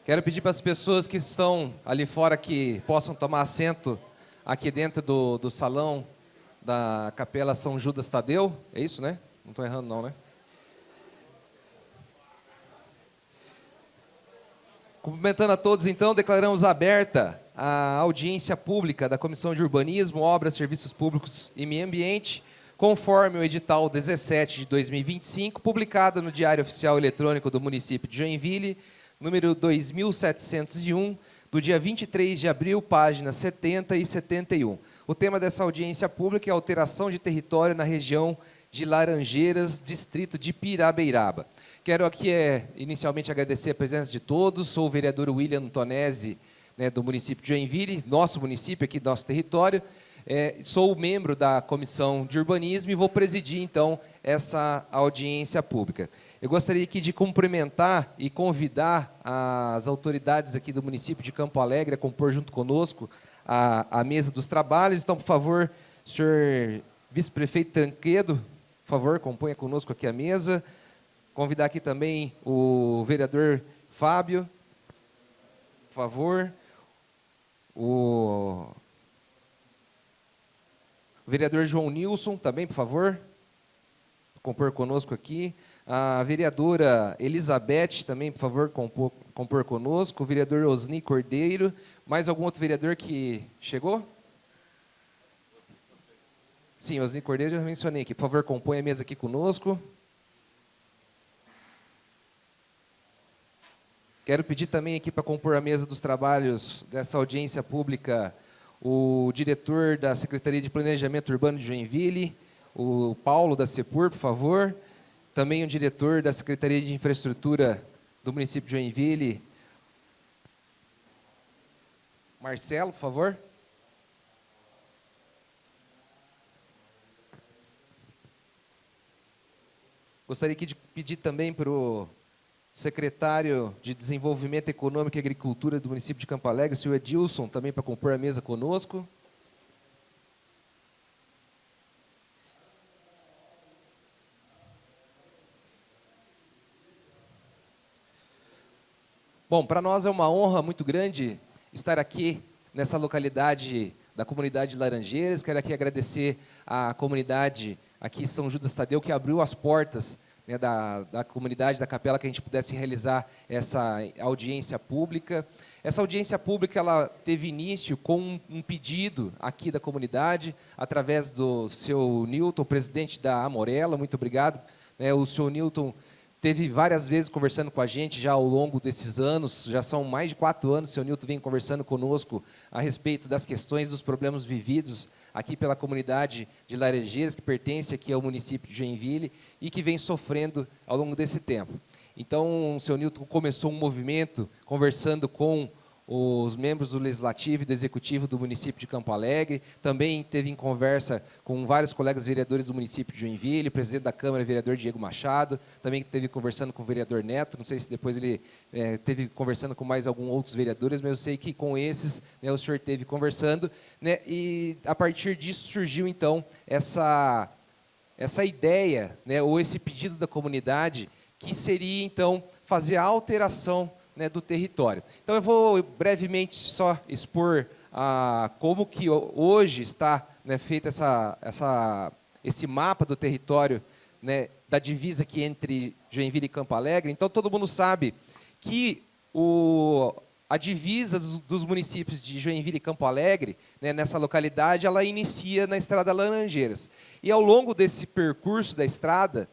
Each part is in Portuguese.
Quero pedir para as pessoas que estão ali fora que possam tomar assento aqui dentro do salão da Capela São Judas Tadeu. É isso, né? Não estou errando não, né? Cumprimentando a todos, então, declaramos aberta a audiência pública da Comissão de Urbanismo, Obras, Serviços Públicos e Meio Ambiente, conforme o edital 17 de 2025, publicado no Diário Oficial Eletrônico do município de Joinville, número 2701, do dia 23 de abril, páginas 70 e 71. O tema dessa audiência pública é alteração de território na região de Laranjeiras, distrito de Pirabeiraba. Quero aqui inicialmente agradecer a presença de todos. Sou o vereador William Tonesi, do município de Joinville, nosso município, aqui do nosso território. Sou membro da Comissão de Urbanismo e vou presidir, então, essa audiência pública. Eu gostaria aqui de cumprimentar e convidar as autoridades aqui do município de Campo Alegre a compor junto conosco a mesa dos trabalhos. Então, por favor, senhor vice-prefeito Tranquedo, por favor, componha conosco aqui a mesa. Convidar aqui também o vereador Fábio, por favor. O vereador João Nilson, também, por favor, compor conosco aqui. A vereadora Elizabeth, também, por favor, compor conosco. O vereador Osni Cordeiro. Mais algum outro vereador que chegou? Sim, Osni Cordeiro, já mencionei aqui. Por favor, compõe a mesa aqui conosco. Quero pedir também aqui para compor a mesa dos trabalhos dessa audiência pública o diretor da Secretaria de Planejamento Urbano de Joinville, o Paulo da CEPUR, por favor. Também o diretor da Secretaria de Infraestrutura do município de Joinville, Marcelo, por favor. Gostaria aqui de pedir também para o secretário de Desenvolvimento Econômico e Agricultura do município de Campo Alegre, o senhor Edilson, também para compor a mesa conosco. Bom, para nós é uma honra muito grande estar aqui nessa localidade da comunidade de Laranjeiras. Quero aqui agradecer à comunidade aqui São Judas Tadeu, que abriu as portas da comunidade, da capela, que a gente pudesse realizar essa audiência pública. Essa audiência pública ela teve início com um pedido aqui da comunidade, através do seu Newton, presidente da Amorella. Muito obrigado. O senhor Newton teve várias vezes conversando com a gente já ao longo desses anos, já são mais de 4 anos, o senhor Newton vem conversando conosco a respeito das questões, dos problemas vividos aqui pela comunidade de Laranjeiras, que pertence aqui ao município de Joinville e que vem sofrendo ao longo desse tempo. Então, o senhor Newton começou um movimento conversando com os membros do Legislativo e do Executivo do município de Campo Alegre, também teve em conversa com vários colegas vereadores do município de Joinville, o presidente da Câmara, o vereador Diego Machado, também teve conversando com o vereador Neto, não sei se depois ele teve conversando com mais alguns outros vereadores, mas eu sei que com esses o senhor teve conversando, e a partir disso surgiu então essa ideia, ou esse pedido da comunidade, que seria então fazer a alteração do território. Então, eu vou brevemente só expor como que hoje está feito esse mapa do território, da divisa aqui entre Joinville e Campo Alegre. Então, todo mundo sabe que a divisa dos municípios de Joinville e Campo Alegre, nessa localidade, ela inicia na Estrada Laranjeiras. E, ao longo desse percurso da estrada,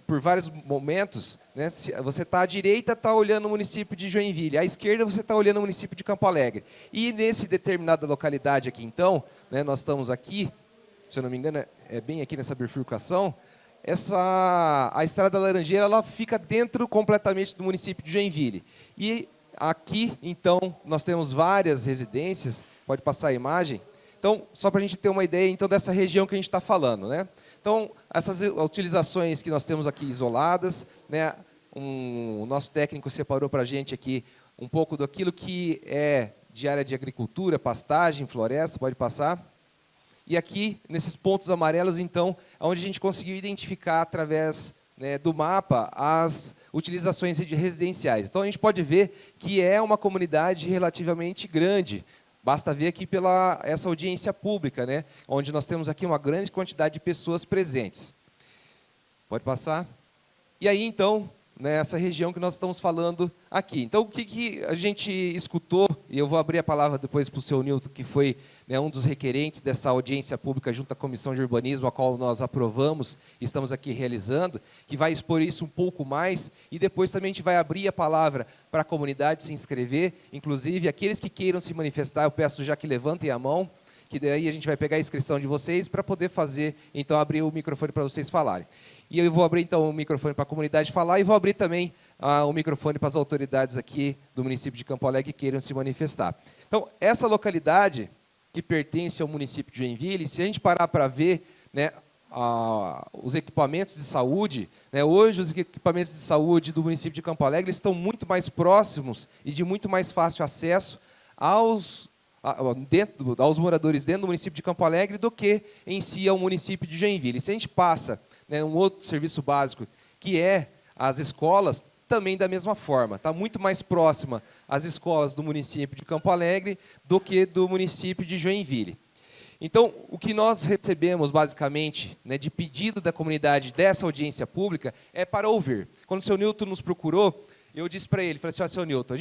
por vários momentos, se você está à direita, está olhando o município de Joinville, à esquerda você está olhando o município de Campo Alegre. E nesse determinada localidade aqui, então, nós estamos aqui, se eu não me engano, é bem aqui nessa bifurcação, a Estrada Laranjeira ela fica dentro completamente do município de Joinville. E aqui, então, nós temos várias residências, pode passar a imagem. Então, só para a gente ter uma ideia então, dessa região que a gente está falando, Então, essas utilizações que nós temos aqui isoladas, o nosso técnico separou para a gente aqui um pouco daquilo que é de área de agricultura, pastagem, floresta, pode passar. E aqui, nesses pontos amarelos, então, é onde a gente conseguiu identificar através né, do mapa as utilizações residenciais. Então, a gente pode ver que é uma comunidade relativamente grande. Basta ver aqui pela essa audiência pública, né, onde nós temos aqui uma grande quantidade de pessoas presentes. Pode passar? E aí, então, nessa região que nós estamos falando aqui. Então, o que a gente escutou, e eu vou abrir a palavra depois para o seu Nilton, que foi, né, um dos requerentes dessa audiência pública junto à Comissão de Urbanismo, a qual nós aprovamos, estamos aqui realizando, que vai expor isso um pouco mais, e depois também a gente vai abrir a palavra para a comunidade se inscrever, inclusive aqueles que queiram se manifestar, eu peço já que levantem a mão, que daí a gente vai pegar a inscrição de vocês para poder fazer, então, abrir o microfone para vocês falarem. E eu vou abrir, então, o microfone para a comunidade falar e vou abrir também o microfone para as autoridades aqui do município de Campo Alegre que queiram se manifestar. Então, essa localidade que pertence ao município de Joinville, se a gente parar para ver, né, os equipamentos de saúde, né, hoje os equipamentos de saúde do município de Campo Alegre estão muito mais próximos e de muito mais fácil acesso aos moradores dentro do município de Campo Alegre do que em si ao município de Joinville. E se a gente passa, né, um outro serviço básico, que é as escolas, também da mesma forma. Está muito mais próxima às escolas do município de Campo Alegre do que do município de Joinville. Então, o que nós recebemos, basicamente, né, de pedido da comunidade dessa audiência pública é para ouvir. Quando o seu Nilton nos procurou, eu disse para ele, falei assim, ó, seu Nilton,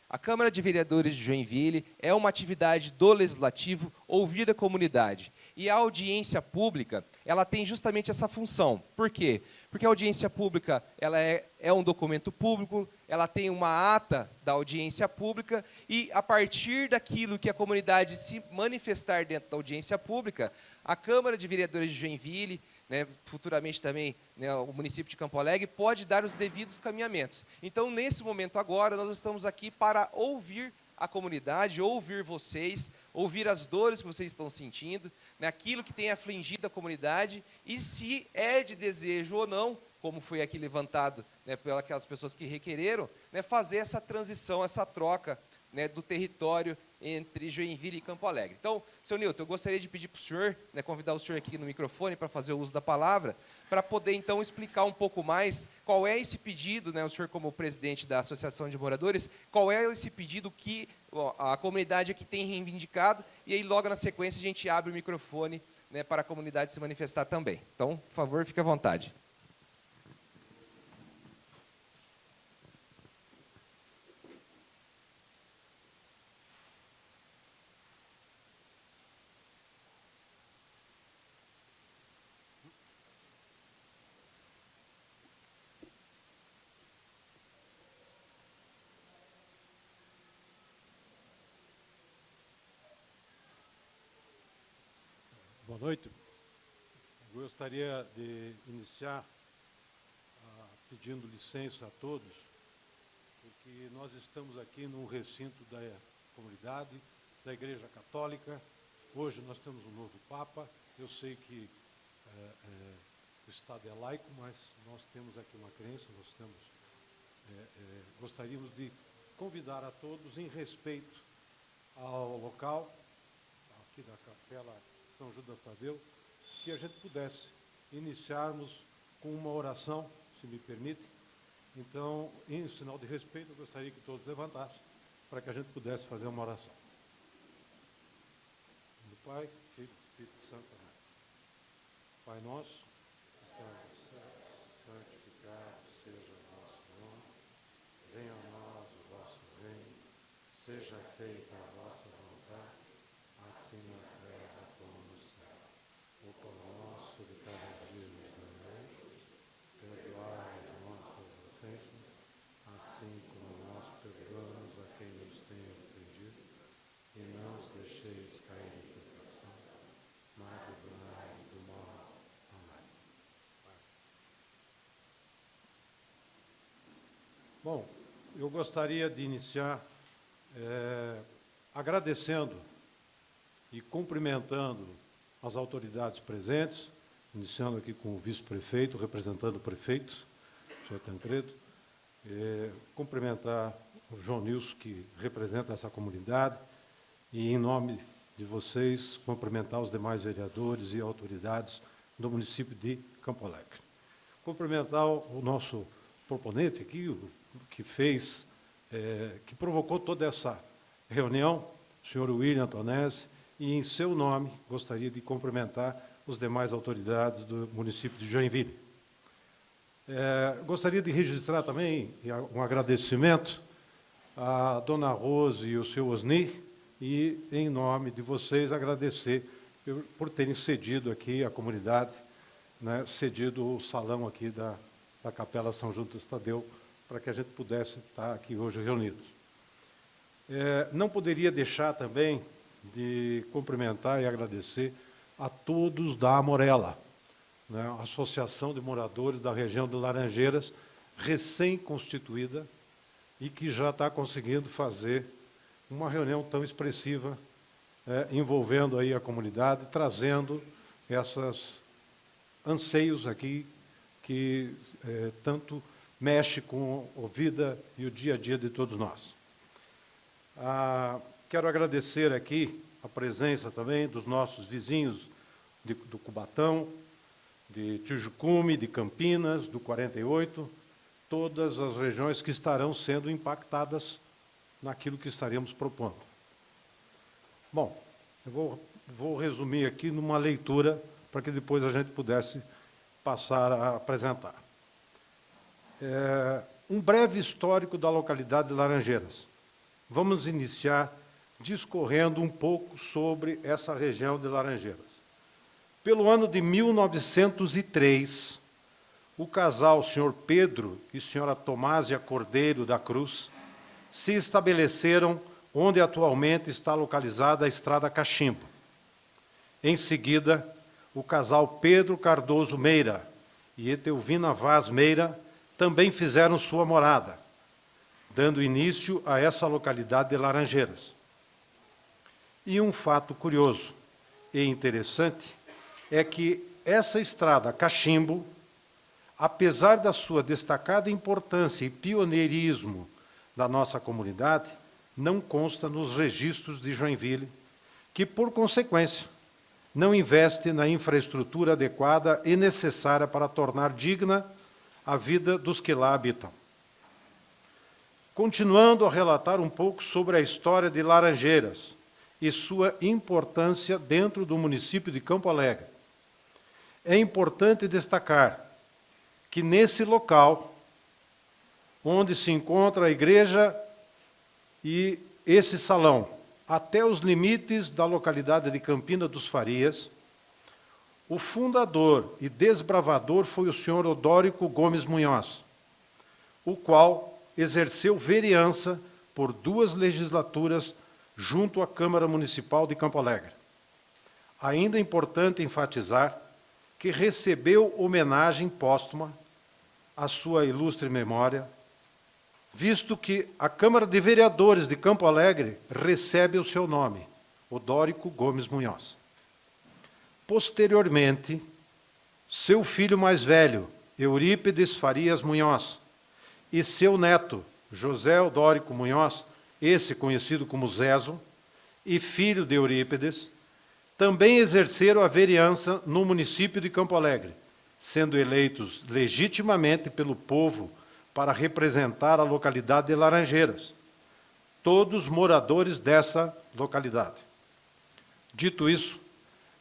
a Câmara de Vereadores de Joinville é uma atividade do Legislativo ouvir a comunidade. E a audiência pública, ela tem justamente essa função. Por quê? Porque a audiência pública ela é um documento público, ela tem uma ata da audiência pública e, a partir daquilo que a comunidade se manifestar dentro da audiência pública, a Câmara de Vereadores de Joinville, né, futuramente também, né, o município de Campo Alegre, pode dar os devidos caminhamentos. Então, nesse momento agora, nós estamos aqui para ouvir a comunidade, ouvir vocês, ouvir as dores que vocês estão sentindo, né, aquilo que tem afligido a comunidade, e se é de desejo ou não, como foi aqui levantado, né, pelas pessoas que requereram, né, fazer essa transição, essa troca, né, do território entre Joinville e Campo Alegre. Então, seu Nilton, eu gostaria de pedir para o senhor, né, convidar o senhor aqui no microfone para fazer o uso da palavra, para poder, então, explicar um pouco mais qual é esse pedido, né, o senhor como presidente da Associação de Moradores, qual é esse pedido que a comunidade aqui tem reivindicado, e aí, logo na sequência, a gente abre o microfone, né, para a comunidade se manifestar também. Então, por favor, fique à vontade. Boa noite. Eu gostaria de iniciar pedindo licença a todos, porque nós estamos aqui num recinto da comunidade, da Igreja Católica. Hoje nós temos um novo Papa. Eu sei que o Estado é laico, mas nós temos aqui uma crença, gostaríamos de convidar a todos, em respeito ao local, aqui da Capela São Judas Tadeu, que a gente pudesse iniciarmos com uma oração, se me permite. Então, em sinal de respeito, eu gostaria que todos levantassem para que a gente pudesse fazer uma oração. Do Pai, Filho e Espírito Santo. Amém. Pai nosso, que estás no céu, santificado seja o vosso nome, venha a nós o vosso reino, seja feita a vossa vontade, assim na terra como no céu. O pão nosso de cada dia nos dai, perdoai as nossas ofensas, assim como nós perdoamos a quem nos tem ofendido, e não os deixeis cair em tentação, mas livrai do mal. Amém. Bom, eu gostaria de iniciar agradecendo e cumprimentando as autoridades presentes, iniciando aqui com o vice-prefeito, representando o prefeito, o senhor Tancredo, cumprimentar o João Nilson, que representa essa comunidade, e, em nome de vocês, cumprimentar os demais vereadores e autoridades do município de Campo Alegre. cumprimentar o nosso proponente aqui, que fez, que provocou toda essa reunião, o senhor William Antonese, e, em seu nome, gostaria de cumprimentar os demais autoridades do município de Joinville. Gostaria de registrar também um agradecimento à dona Rose e ao seu Osni, e, em nome de vocês, agradecer por terem cedido aqui à comunidade, né, cedido o salão aqui da Capela São Judas Tadeu, para que a gente pudesse estar aqui hoje reunidos. Não poderia deixar também de cumprimentar e agradecer a todos da Amorela, né, a Associação de Moradores da região de Laranjeiras, recém-constituída, e que já está conseguindo fazer uma reunião tão expressiva, envolvendo aí a comunidade, trazendo esses anseios aqui que tanto mexe com a vida e o dia a dia de todos nós. Quero agradecer aqui a presença também dos nossos vizinhos do Cubatão, de Tijucume, de Campinas, do 48, todas as regiões que estarão sendo impactadas naquilo que estaremos propondo. Bom, eu vou resumir aqui numa leitura para que depois a gente pudesse passar a apresentar. Um breve histórico da localidade de Laranjeiras. Vamos iniciar discorrendo um pouco sobre essa região de Laranjeiras. Pelo ano de 1903, o casal Sr. Pedro e Sra. Tomásia Cordeiro da Cruz se estabeleceram onde atualmente está localizada a Estrada Cachimbo. Em seguida, o casal Pedro Cardoso Meira e Etelvina Vaz Meira também fizeram sua morada, dando início a essa localidade de Laranjeiras. E um fato curioso e interessante é que essa estrada Cachimbo, apesar da sua destacada importância e pioneirismo da nossa comunidade, não consta nos registros de Joinville, que, por consequência, não investe na infraestrutura adequada e necessária para tornar digna a vida dos que lá habitam. Continuando a relatar um pouco sobre a história de Laranjeiras e sua importância dentro do município de Campo Alegre, é importante destacar que nesse local, onde se encontra a igreja e esse salão, até os limites da localidade de Campina dos Farias, o fundador e desbravador foi o senhor Odórico Gomes Munhoz, o qual exerceu vereança por 2 legislaturas junto à Câmara Municipal de Campo Alegre. Ainda é importante enfatizar que recebeu homenagem póstuma à sua ilustre memória, visto que a Câmara de Vereadores de Campo Alegre recebe o seu nome, Odórico Gomes Munhoz. Posteriormente, seu filho mais velho, Eurípides Farias Munhoz, e seu neto, José Odórico Munhoz, esse conhecido como Zezo, e filho de Eurípides, também exerceram a vereança no município de Campo Alegre, sendo eleitos legitimamente pelo povo para representar a localidade de Laranjeiras, todos moradores dessa localidade. Dito isso,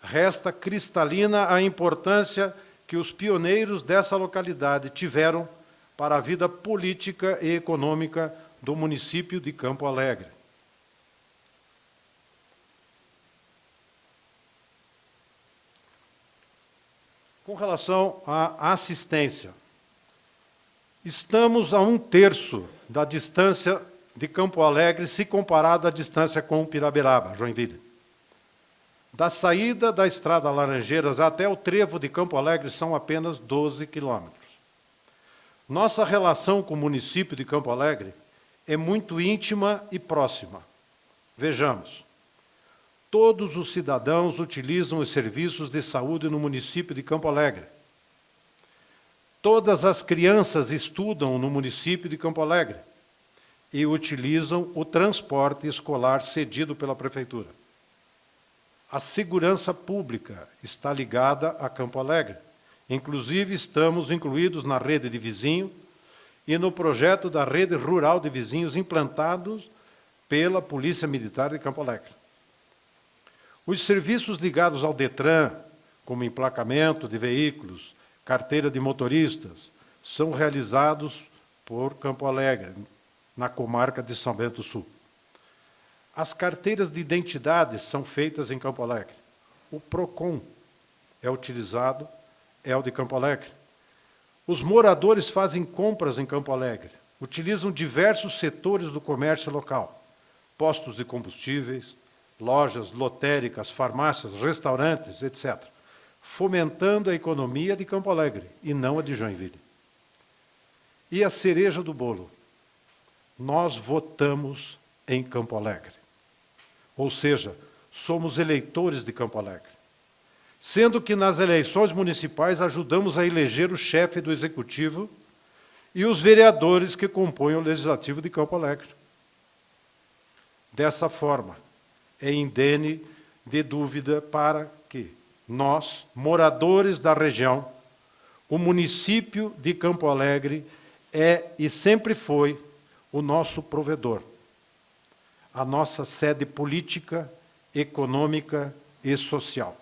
resta cristalina a importância que os pioneiros dessa localidade tiveram para a vida política e econômica do município de Campo Alegre. Com relação à assistência, estamos a 1/3 da distância de Campo Alegre se comparado à distância com Pirabiraba, Joinville. Da saída da Estrada Laranjeiras até o trevo de Campo Alegre são apenas 12 quilômetros. Nossa relação com o município de Campo Alegre é muito íntima e próxima. Vejamos. Todos os cidadãos utilizam os serviços de saúde no município de Campo Alegre. Todas as crianças estudam no município de Campo Alegre e utilizam o transporte escolar cedido pela Prefeitura. A segurança pública está ligada a Campo Alegre Inclusive, estamos incluídos na rede de vizinho e no projeto da rede rural de vizinhos implantados pela Polícia Militar de Campo Alegre. Os serviços ligados ao DETRAN, como emplacamento de veículos, carteira de motoristas, são realizados por Campo Alegre, na comarca de São Bento do Sul. As carteiras de identidade são feitas em Campo Alegre. O PROCON é utilizado, é o de Campo Alegre. Os moradores fazem compras em Campo Alegre, utilizam diversos setores do comércio local, postos de combustíveis, lojas lotéricas, farmácias, restaurantes, etc., fomentando a economia de Campo Alegre e não a de Joinville. E a cereja do bolo, nós votamos em Campo Alegre. Ou seja, somos eleitores de Campo Alegre. Sendo que nas eleições municipais ajudamos a eleger o chefe do Executivo e os vereadores que compõem o Legislativo de Campo Alegre. Dessa forma, é indene de dúvida para que nós, moradores da região, o município de Campo Alegre é e sempre foi o nosso provedor, a nossa sede política, econômica e social.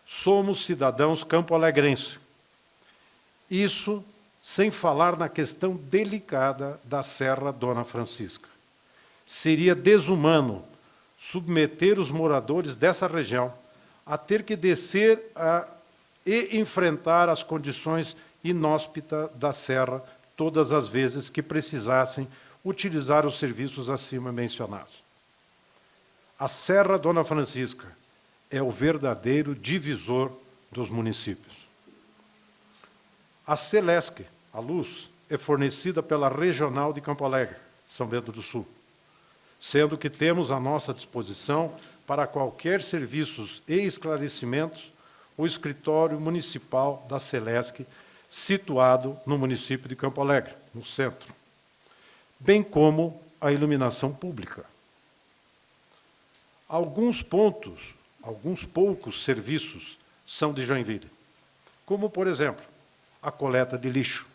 Somos cidadãos campo-alegrenses. Isso sem falar na questão delicada da Serra Dona Francisca. Seria desumano submeter os moradores dessa região a ter que descer e enfrentar as condições inóspitas da serra todas as vezes que precisassem utilizar os serviços acima mencionados. A Serra Dona Francisca é o verdadeiro divisor dos municípios. A Celesc, a luz, é fornecida pela Regional de Campo Alegre, São Bento do Sul, sendo que temos à nossa disposição, para qualquer serviços e esclarecimentos, o escritório municipal da Celesc, situado no município de Campo Alegre, no centro, bem como a iluminação pública. Alguns poucos serviços são de Joinville, como, por exemplo, a coleta de lixo.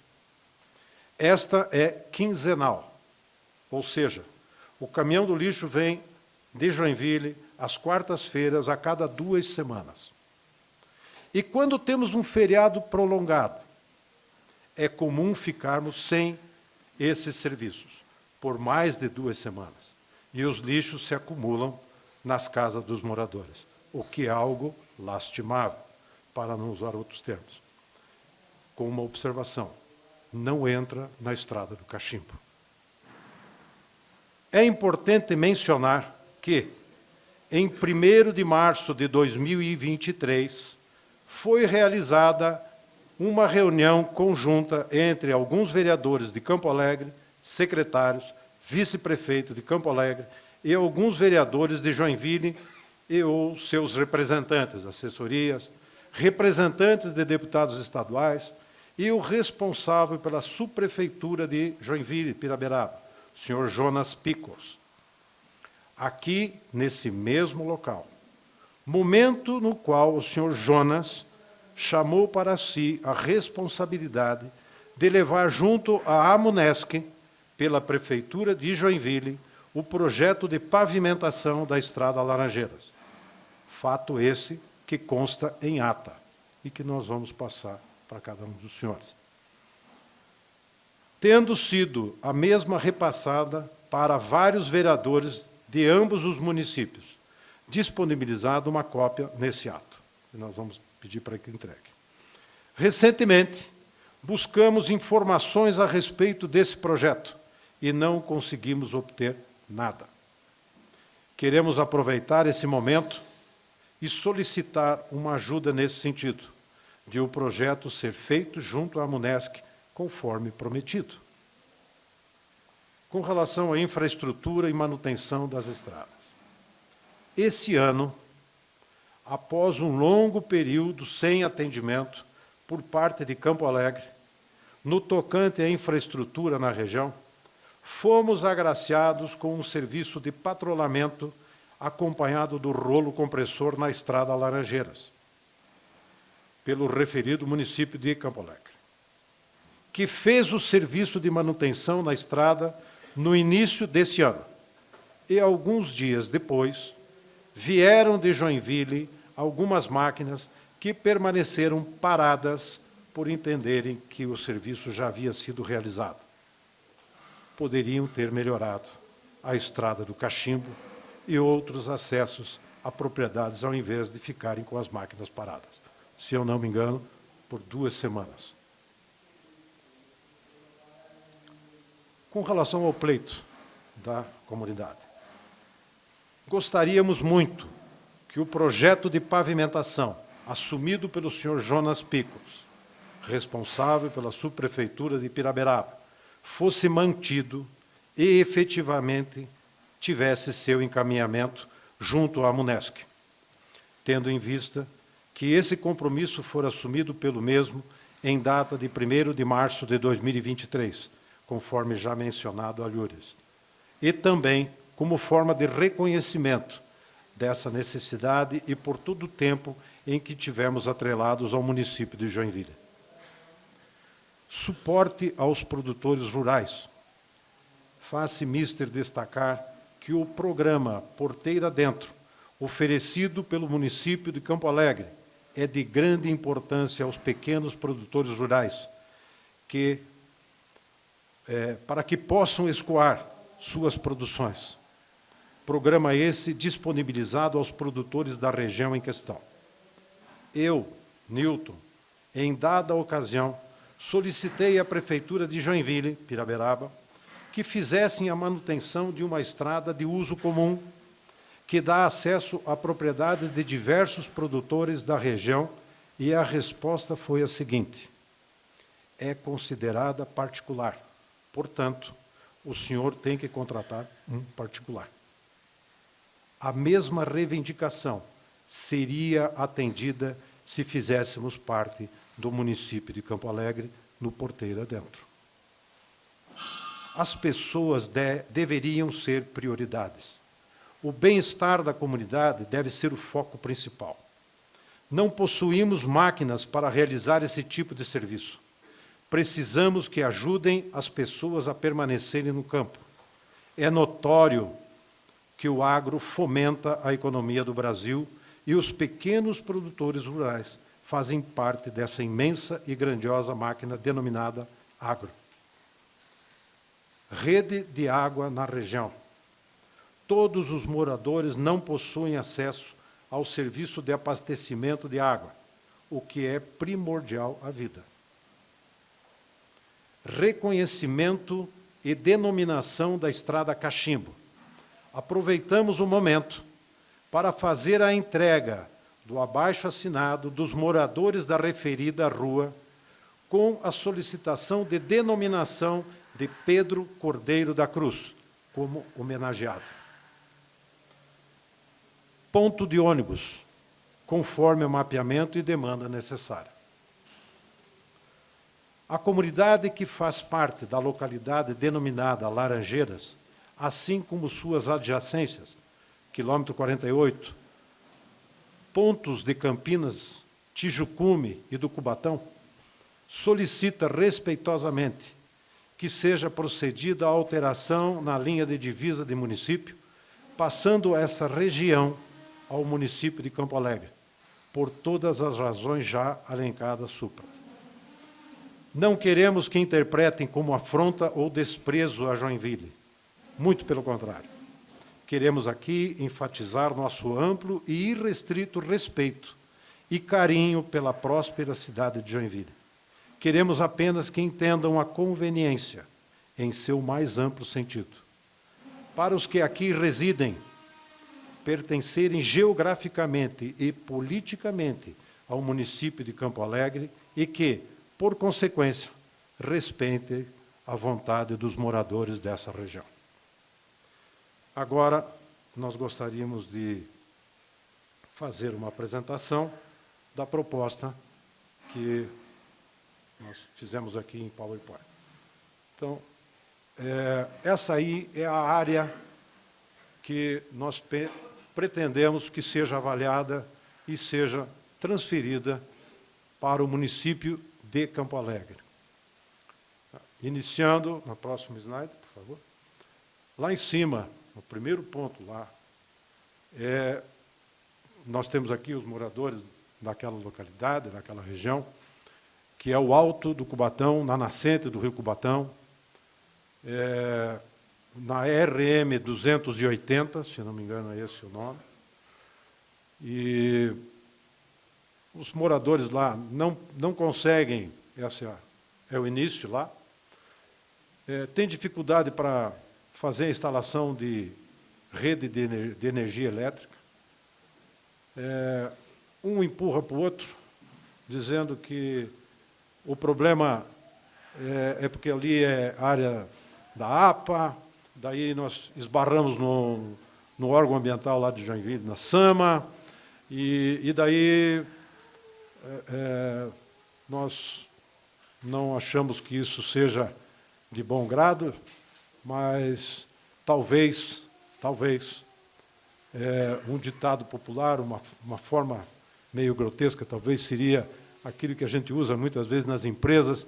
Esta é quinzenal, ou seja, o caminhão do lixo vem de Joinville às quartas-feiras a cada 2 semanas. E quando temos um feriado prolongado, é comum ficarmos sem esses serviços por mais de 2 semanas. E os lixos se acumulam nas casas dos moradores, o que é algo lastimável, para não usar outros termos. Com uma observação, não entra na estrada do cachimbo. É importante mencionar que, em 1º de março de 2023, foi realizada uma reunião conjunta entre alguns vereadores de Campo Alegre, secretários, vice-prefeito de Campo Alegre e alguns vereadores de Joinville e ou seus representantes, assessorias, representantes de deputados estaduais e o responsável pela subprefeitura de Joinville, Piraberaba, o senhor Jonas Picos. Aqui, nesse mesmo local, momento no qual o senhor Jonas chamou para si a responsabilidade de levar junto à Amunesc, pela Prefeitura de Joinville, o projeto de pavimentação da Estrada Laranjeiras. Fato esse que consta em ata e que nós vamos passar para cada um dos senhores. Tendo sido a mesma repassada para vários vereadores de ambos os municípios, disponibilizado uma cópia nesse ato. E nós vamos pedir para que entregue. Recentemente, buscamos informações a respeito desse projeto e não conseguimos obter nada. Queremos aproveitar esse momento e solicitar uma ajuda nesse sentido, de o projeto ser feito junto à Amunesc, conforme prometido. Com relação à infraestrutura e manutenção das estradas. Esse ano, após um longo período sem atendimento por parte de Campo Alegre, no tocante à infraestrutura na região, fomos agraciados com um serviço de patrulhamento acompanhado do rolo compressor na Estrada Laranjeiras, pelo referido município de Campo Alegre, que fez o serviço de manutenção na estrada no início desse ano. E alguns dias depois, vieram de Joinville algumas máquinas que permaneceram paradas por entenderem que o serviço já havia sido realizado. Poderiam ter melhorado a estrada do Cachimbo e outros acessos a propriedades, ao invés de ficarem com as máquinas paradas. Se eu não me engano, por 2 semanas. Com relação ao pleito da comunidade, gostaríamos muito que o projeto de pavimentação, assumido pelo senhor Jonas Picos, responsável pela subprefeitura de Piraberaba, fosse mantido e efetivamente tivesse seu encaminhamento junto à Munesc, tendo em vista que esse compromisso for assumido pelo mesmo em data de 1º de março de 2023, conforme já mencionado alhures, e também como forma de reconhecimento dessa necessidade e por todo o tempo em que tivemos atrelados ao município de Joinville. Suporte aos produtores rurais. Faz-se mister destacar que o programa Porteira Dentro, oferecido pelo município de Campo Alegre, é de grande importância aos pequenos produtores rurais, para que possam escoar suas produções. Programa esse disponibilizado aos produtores da região em questão. Eu, Nilton, em dada ocasião, solicitei à Prefeitura de Joinville, Piraberaba, que fizessem a manutenção de uma estrada de uso comum que dá acesso a propriedades de diversos produtores da região, e a resposta foi a seguinte: é considerada particular, portanto, o senhor tem que contratar um particular. A mesma reivindicação seria atendida se fizéssemos parte do município de Campo Alegre, no Porteira Dentro. As pessoas deveriam ser prioridades. O bem-estar da comunidade deve ser o foco principal. Não possuímos máquinas para realizar esse tipo de serviço. Precisamos que ajudem as pessoas a permanecerem no campo. É notório que o agro fomenta a economia do Brasil e os pequenos produtores rurais fazem parte dessa imensa e grandiosa máquina denominada agro. Rede de água na região. Todos os moradores não possuem acesso ao serviço de abastecimento de água, o que é primordial à vida. Reconhecimento e denominação da estrada Cachimbo. Aproveitamos o momento para fazer a entrega do abaixo-assinado dos moradores da referida rua com a solicitação de denominação de Pedro Cordeiro da Cruz, como homenageado. Ponto de ônibus, conforme o mapeamento e demanda necessária. A comunidade que faz parte da localidade denominada Laranjeiras, assim como suas adjacências, quilômetro 48, pontos de Campinas, Tijucume e do Cubatão, solicita respeitosamente que seja procedida a alteração na linha de divisa de município, passando essa região ao município de Campo Alegre, por todas as razões já elencadas supra. Não queremos que interpretem como afronta ou desprezo a Joinville. Muito pelo contrário. Queremos aqui enfatizar nosso amplo e irrestrito respeito e carinho pela próspera cidade de Joinville. Queremos apenas que entendam a conveniência em seu mais amplo sentido. Para os que aqui residem, pertencerem geograficamente e politicamente ao município de Campo Alegre e que, por consequência, respeitem a vontade dos moradores dessa região. Agora, nós gostaríamos de fazer uma apresentação da proposta que nós fizemos aqui em PowerPoint. Então, essa aí é a área que nós pretendemos que seja avaliada e seja transferida para o município de Campo Alegre. Iniciando, no próximo slide, por favor. Lá em cima, no primeiro ponto lá, nós temos aqui os moradores daquela localidade, daquela região, que é o Alto do Cubatão, na nascente do rio Cubatão, na RM 280, se não me engano é esse o nome. E os moradores lá não conseguem, esse é o início lá, tem dificuldade para fazer a instalação de rede de energia elétrica. Um empurra para o outro, dizendo que o problema é porque ali é área da APA, daí nós esbarramos no órgão ambiental lá de Joinville, na SAMA, e daí nós não achamos que isso seja de bom grado, mas talvez um ditado popular, uma forma meio grotesca, talvez seria aquilo que a gente usa muitas vezes nas empresas,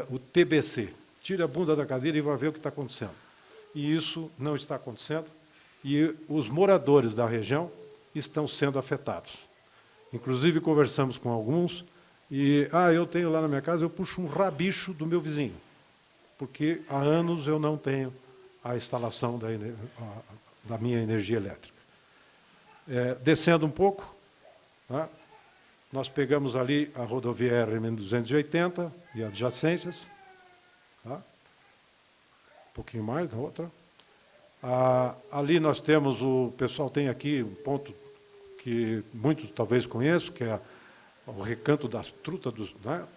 o TBC. Tire a bunda da cadeira e vai ver o que está acontecendo. E isso não está acontecendo, e os moradores da região estão sendo afetados. Inclusive, conversamos com alguns, e, eu tenho lá na minha casa, eu puxo um rabicho do meu vizinho, porque há anos eu não tenho a instalação da minha energia elétrica. Descendo um pouco, nós pegamos ali a rodovia RM-280 e adjacências, um pouquinho mais, a outra. Ali nós temos, o pessoal tem aqui um ponto que muitos talvez conheçam, que é o Recanto das Trutas, lá,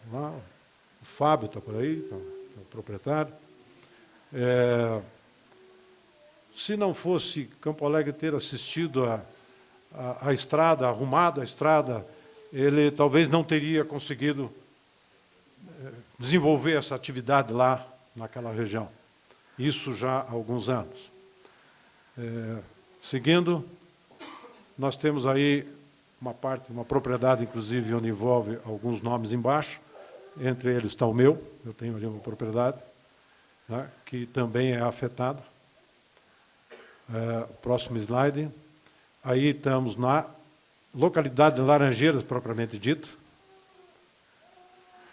o Fábio está por aí, é o proprietário. Se não fosse Campo Alegre ter assistido a estrada, arrumado a estrada, ele talvez não teria conseguido desenvolver essa atividade lá naquela região. Isso já há alguns anos. Seguindo, nós temos aí uma propriedade, inclusive, onde envolve alguns nomes embaixo, entre eles está o meu, eu tenho ali uma propriedade, que também é afetada. Próximo slide. Aí estamos na localidade de Laranjeiras, propriamente dito.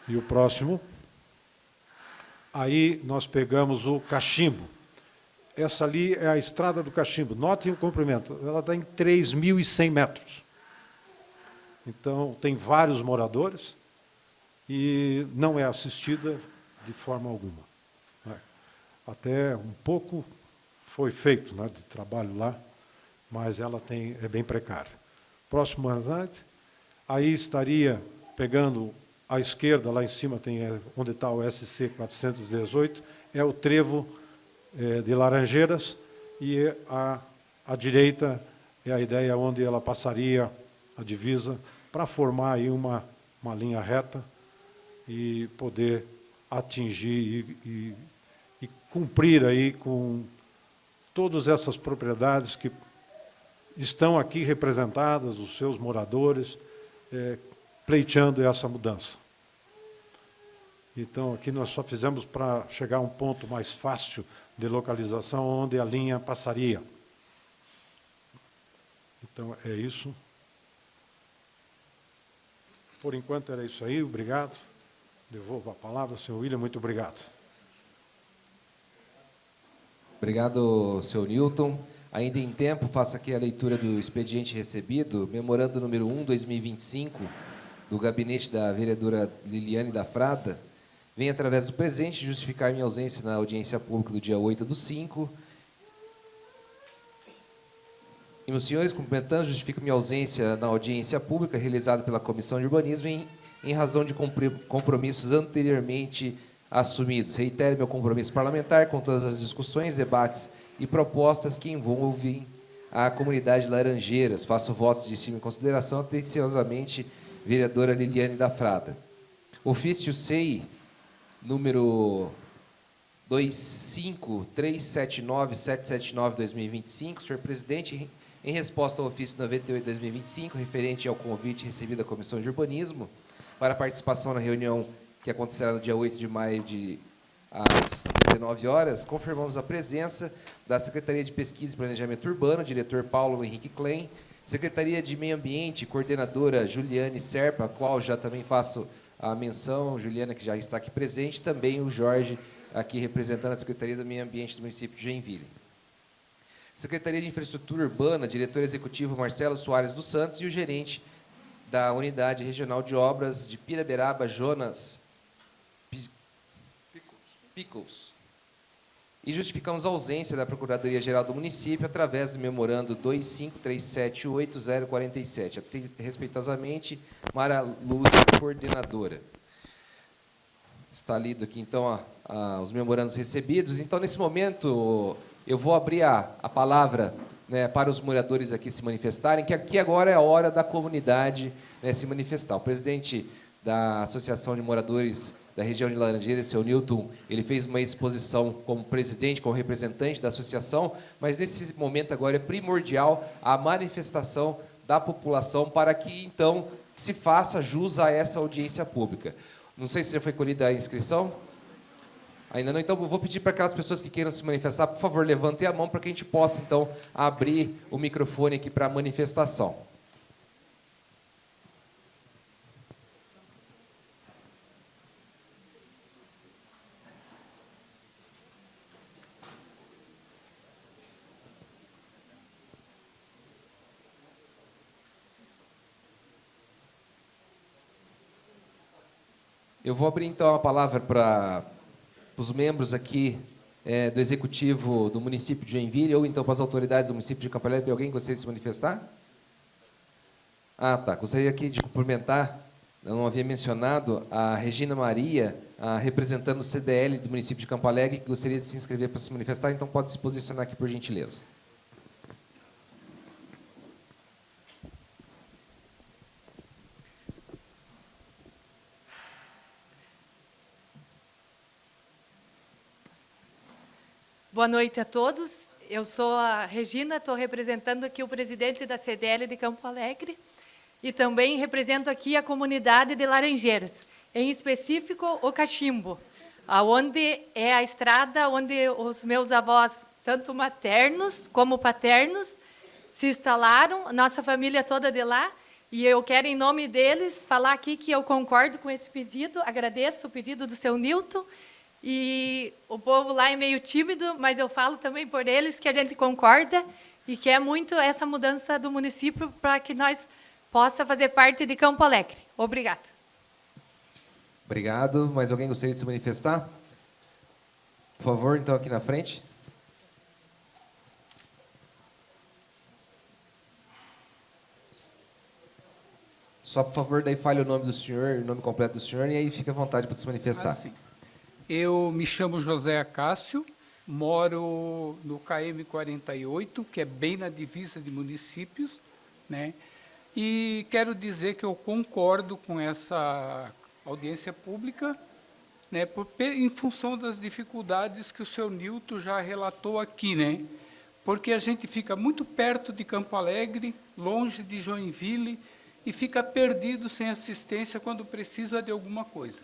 E o próximo. Aí nós pegamos o Cachimbo. Essa ali é a estrada do Cachimbo. Notem o comprimento. Ela está em 3.100 metros. Então, tem vários moradores e não é assistida de forma alguma. Até um pouco foi feito de trabalho lá, mas ela é bem precária. Próximo slide. Aí estaria pegando à esquerda, lá em cima, tem onde está o SC 418, é o trevo de Laranjeiras, e à direita é a ideia onde ela passaria a divisa para formar aí uma linha reta e poder atingir e cumprir aí com todas essas propriedades que estão aqui representadas, os seus moradores, pleiteando essa mudança. Então, aqui nós só fizemos para chegar a um ponto mais fácil de localização, onde a linha passaria. Então, é isso. Por enquanto, era isso aí. Obrigado. Devolvo a palavra ao senhor William. Muito obrigado. Obrigado, senhor Newton. Ainda em tempo, faço aqui a leitura do expediente recebido, memorando número 1/2025, do gabinete da vereadora Liliane da Frada, vem, através do presente, justificar minha ausência na audiência pública do dia 8/5. E, meus senhores, cumprimentando, justifico minha ausência na audiência pública realizada pela Comissão de Urbanismo em razão de compromissos anteriormente assumidos. Reitero meu compromisso parlamentar com todas as discussões, debates e propostas que envolvem a comunidade de Laranjeiras. Faço votos de estima e consideração, atenciosamente, vereadora Liliane da Frada. Ofício SEI, número 25379-779-2025. Senhor presidente, em resposta ao ofício 98-2025, referente ao convite recebido da Comissão de Urbanismo, para participação na reunião que acontecerá no dia 8 de maio, às 19 horas, confirmamos a presença da Secretaria de Pesquisa e Planejamento Urbano, diretor Paulo Henrique Klein, Secretaria de Meio Ambiente, coordenadora Juliane Serpa, a qual já também faço a menção, Juliana, que já está aqui presente, também o Jorge, aqui representando a Secretaria do Meio Ambiente do município de Joinville. Secretaria de Infraestrutura Urbana, diretor executivo Marcelo Soares dos Santos e o gerente da Unidade Regional de Obras de Piraberaba, Jonas Pickles. E justificamos a ausência da Procuradoria-Geral do município através do memorando 25378047. Respeitosamente, Mara Luz, coordenadora. Está lido aqui, então, os memorandos recebidos. Então, nesse momento, eu vou abrir a palavra, né, para os moradores aqui se manifestarem, que aqui agora é a hora da comunidade, né, se manifestar. O presidente da Associação de Moradores da região de Laranjeiras, seu Newton, ele fez uma exposição como presidente, como representante da associação, mas nesse momento agora é primordial a manifestação da população para que, então, se faça jus a essa audiência pública. Não sei se já foi colhida a inscrição. Ainda não, então eu vou pedir para aquelas pessoas que queiram se manifestar, por favor, levantem a mão para que a gente possa, então, abrir o microfone aqui para a manifestação. Eu vou abrir, então, a palavra para os membros aqui do Executivo do município de Joinville, ou então para as autoridades do município de Campo Alegre. Alguém gostaria de se manifestar? Ah, tá. Gostaria aqui de cumprimentar, eu não havia mencionado, a Regina Maria, representando o CDL do município de Campo Alegre, que gostaria de se inscrever para se manifestar, então pode se posicionar aqui, por gentileza. Boa noite a todos. Eu sou a Regina, estou representando aqui o presidente da CDL de Campo Alegre e também represento aqui a comunidade de Laranjeiras, em específico o Cachimbo, onde é a estrada onde os meus avós, tanto maternos como paternos, se instalaram, nossa família toda de lá, e eu quero, em nome deles, falar aqui que eu concordo com esse pedido, agradeço o pedido do seu Newton. E o povo lá é meio tímido, mas eu falo também por eles que a gente concorda e quer muito essa mudança do município para que nós possa fazer parte de Campo Alegre. Obrigada. Obrigado. Mais alguém gostaria de se manifestar? Por favor, então, aqui na frente. Só, por favor, daí fale o nome do senhor, o nome completo do senhor, e aí fica à vontade para se manifestar. Sim. Eu me chamo José Acácio, moro no KM 48, que é bem na divisa de municípios, né? E quero dizer que eu concordo com essa audiência pública, né, em função das dificuldades que o seu Newton já relatou aqui, né? Porque a gente fica muito perto de Campo Alegre, longe de Joinville, e fica perdido sem assistência quando precisa de alguma coisa.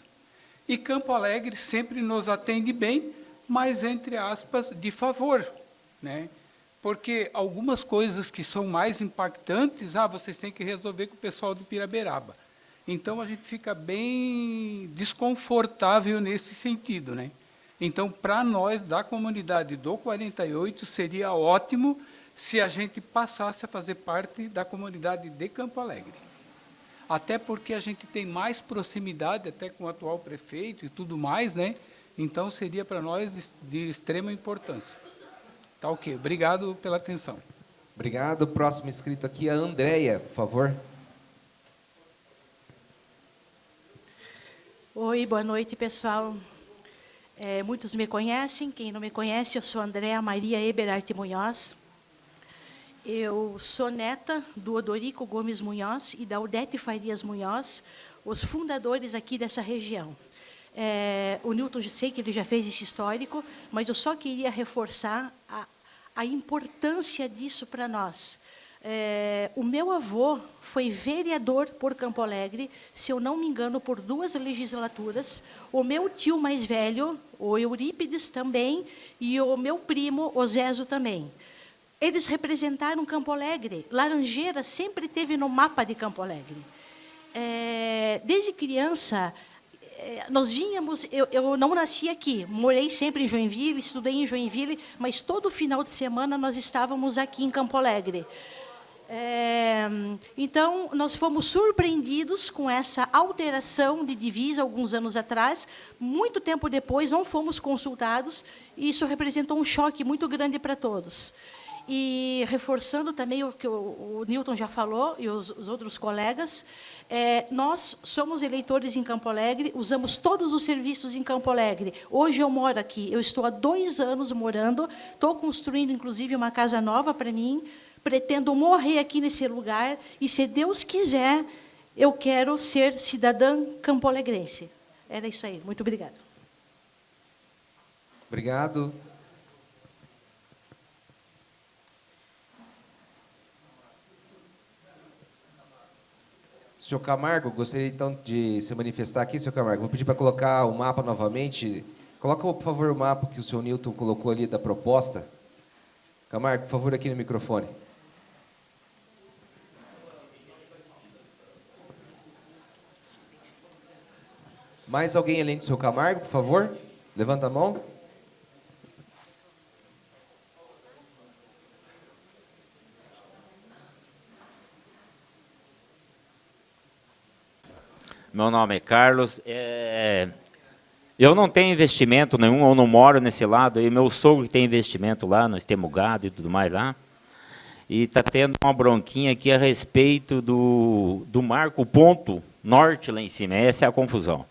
E Campo Alegre sempre nos atende bem, mas, entre aspas, de favor, né? Porque algumas coisas que são mais impactantes, vocês têm que resolver com o pessoal de Piraberaba. Então, a gente fica bem desconfortável nesse sentido, né? Então, para nós, da comunidade do 48, seria ótimo se a gente passasse a fazer parte da comunidade de Campo Alegre. Até porque a gente tem mais proximidade até com o atual prefeito e tudo mais, né? Então, seria para nós de extrema importância. Tá ok. Obrigado pela atenção. Obrigado. Próximo inscrito aqui é a Andréia, por favor. Oi, boa noite, pessoal. Muitos me conhecem. Quem não me conhece, eu sou Andréia Maria Eberhardt Munhoz. Eu sou neta do Odorico Gomes Munhoz e da Odete Farias Munhoz, os fundadores aqui dessa região. O Newton, eu sei que ele já fez esse histórico, mas eu só queria reforçar a importância disso para nós. O meu avô foi vereador por Campo Alegre, se eu não me engano, por 2 legislaturas. O meu tio mais velho, o Eurípides, também, e o meu primo, o Zezo, também. Eles representaram Campo Alegre. Laranjeiras sempre teve no mapa de Campo Alegre. Desde criança, nós vínhamos... Eu não nasci aqui, morei sempre em Joinville, estudei em Joinville, mas todo final de semana nós estávamos aqui em Campo Alegre. Então, nós fomos surpreendidos com essa alteração de divisa alguns anos atrás. Muito tempo depois, não fomos consultados, e isso representou um choque muito grande para todos. E, reforçando também o que o Newton já falou, e os outros colegas, nós somos eleitores em Campo Alegre, usamos todos os serviços em Campo Alegre. Hoje eu moro aqui, eu estou há 2 anos morando, estou construindo, inclusive, uma casa nova para mim, pretendo morrer aqui nesse lugar, e, se Deus quiser, eu quero ser cidadã campoalegrense. Era isso aí. Muito obrigada. Obrigado. Senhor Camargo, gostaria então de se manifestar aqui, senhor Camargo. Vou pedir para colocar o mapa novamente. Coloca, por favor, o mapa que o senhor Newton colocou ali da proposta. Camargo, por favor, aqui no microfone. Mais alguém além do senhor Camargo, por favor? Levanta a mão. Meu nome é Carlos. Eu não tenho investimento nenhum, eu não moro nesse lado. E meu sogro tem investimento lá, nós temos gado e tudo mais lá. E está tendo uma bronquinha aqui a respeito do marco ponto norte lá em cima. Essa é a confusão.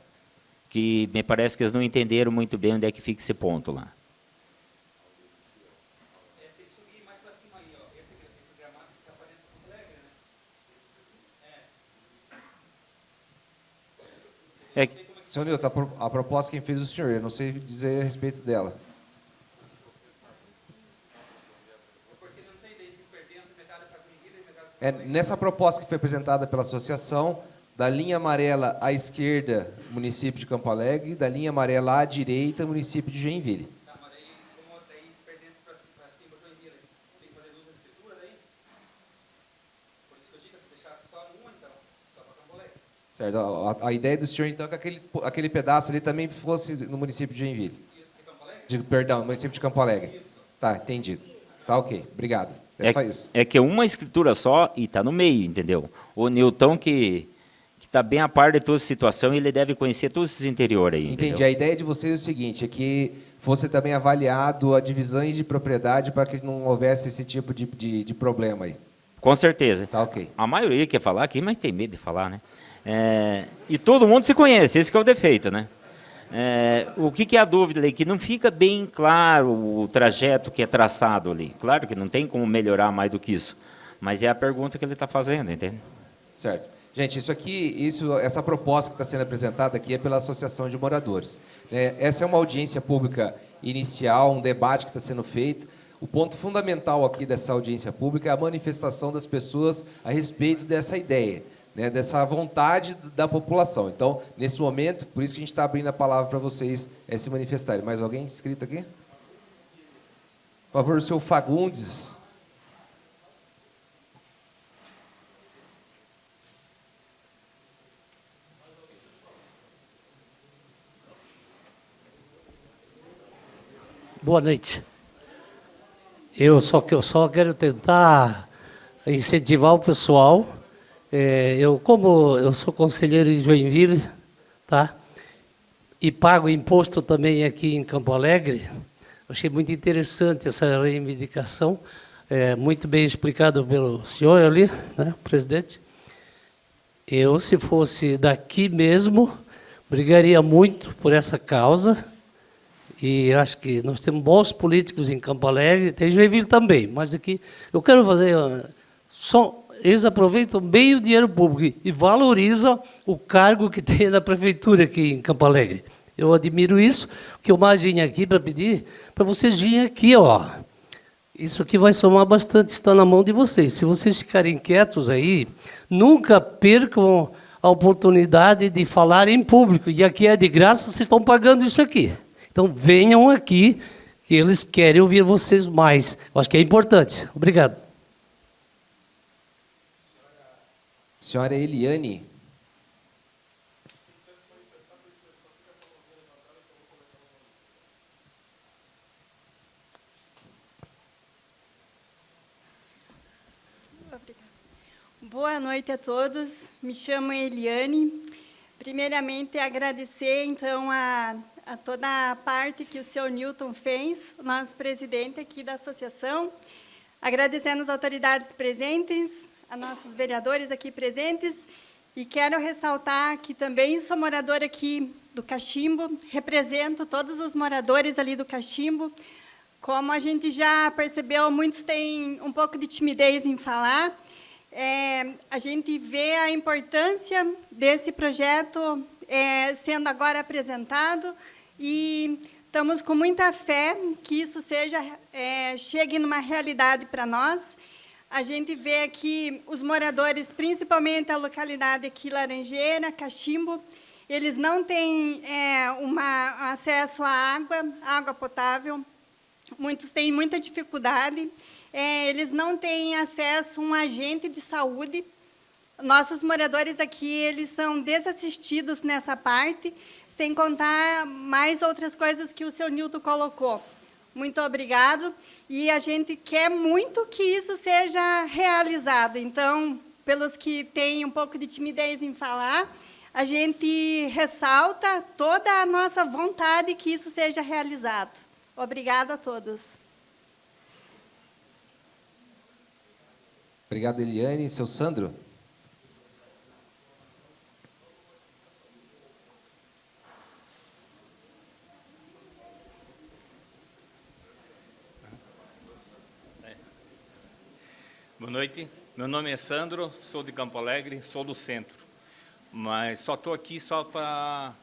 Que me parece que eles não entenderam muito bem onde é que fica esse ponto lá. Tem que subir mais para cima aí, ó. Esse gramado que está para dentro do Campo Alegre, né? Senhor Newton, a proposta quem fez o senhor, eu não sei dizer a respeito dela. Porque não sei daí se pertence metade para Joinville e metade para Nessa proposta que foi apresentada pela associação, da linha amarela à esquerda, município de Campo Alegre, da linha amarela à direita, município de Joinville. Tá, mas daí, como daí pertence para cima para Joinville, tem que fazer 2 escrituras daí? Por isso que eu digo, se deixasse só uma, então, só para Campo Alegre. Certo. A ideia do senhor, então, é que aquele pedaço ali também fosse no município de Joinville. De Campo Alegre? Perdão, município de Campo Alegre. Isso. Tá, entendido. Tá, ok. Obrigado. É só isso. É que é uma escritura só e está no meio, entendeu? O Newton, que está bem a par de toda a situação, ele deve conhecer todos esses interiores aí. Entendi. Entendeu? A ideia de vocês é o seguinte, é que fosse também avaliado a divisões de propriedade para que não houvesse esse tipo de problema aí. Com certeza. Tá, ok. A maioria quer falar aqui, mas tem medo de falar, né? E todo mundo se conhece, esse que é o defeito, né? O que é a dúvida ali? Que não fica bem claro o trajeto que é traçado ali. Claro que não tem como melhorar mais do que isso, mas é a pergunta que ele está fazendo, entende? Certo. Gente, essa proposta que está sendo apresentada aqui é pela Associação de Moradores. Essa é uma audiência pública inicial, um debate que está sendo feito. O ponto fundamental aqui dessa audiência pública é a manifestação das pessoas a respeito dessa ideia, né, dessa vontade da população. Então, nesse momento, por isso que a gente está abrindo a palavra para vocês se manifestarem. Mais alguém inscrito aqui? Por favor, o senhor Fagundes. Boa noite. Eu só quero tentar incentivar o pessoal. Como eu sou conselheiro em Joinville, tá? E pago imposto também aqui em Campo Alegre, achei muito interessante essa reivindicação, muito bem explicado pelo senhor ali, né, presidente. Eu, se fosse daqui mesmo, brigaria muito por essa causa. E acho que nós temos bons políticos em Campo Alegre, tem Joinville também, mas aqui eu quero fazer... Eles aproveitam bem o dinheiro público e valorizam o cargo que tem na prefeitura aqui em Campo Alegre. Eu admiro isso, que eu mais vim aqui para pedir para vocês virem aqui, ó, Isso aqui vai somar bastante, está na mão de vocês. Se vocês ficarem quietos aí, nunca percam a oportunidade de falar em público. E aqui é de graça, vocês estão pagando isso aqui. Então, venham aqui, que eles querem ouvir vocês mais. Eu acho que é importante. Obrigado. Senhora Eliane. Boa noite a todos. Me chamo Eliane. Primeiramente, agradecer, então, a toda a parte que o senhor Newton fez, nosso presidente aqui da associação. Agradecendo as autoridades presentes, a nossos vereadores aqui presentes. E quero ressaltar que também sou moradora aqui do Cachimbo, represento todos os moradores ali do Cachimbo. Como a gente já percebeu, muitos têm um pouco de timidez em falar. A gente vê a importância desse projeto sendo agora apresentado e estamos com muita fé que isso chegue numa realidade para nós. A gente vê aqui os moradores, principalmente a localidade aqui, Laranjeira, Cachimbo, eles não têm acesso à água potável, muitos têm muita dificuldade. Eles não têm acesso a um agente de saúde. Nossos moradores aqui, eles são desassistidos nessa parte, sem contar mais outras coisas que o senhor Nilton colocou. Muito obrigado. E a gente quer muito que isso seja realizado. Então, pelos que têm um pouco de timidez em falar, a gente ressalta toda a nossa vontade que isso seja realizado. Obrigada a todos. Obrigado, Eliane. Seu Sandro? Boa noite. Meu nome é Sandro, sou de Campo Alegre, sou do centro. Mas só estou aqui só para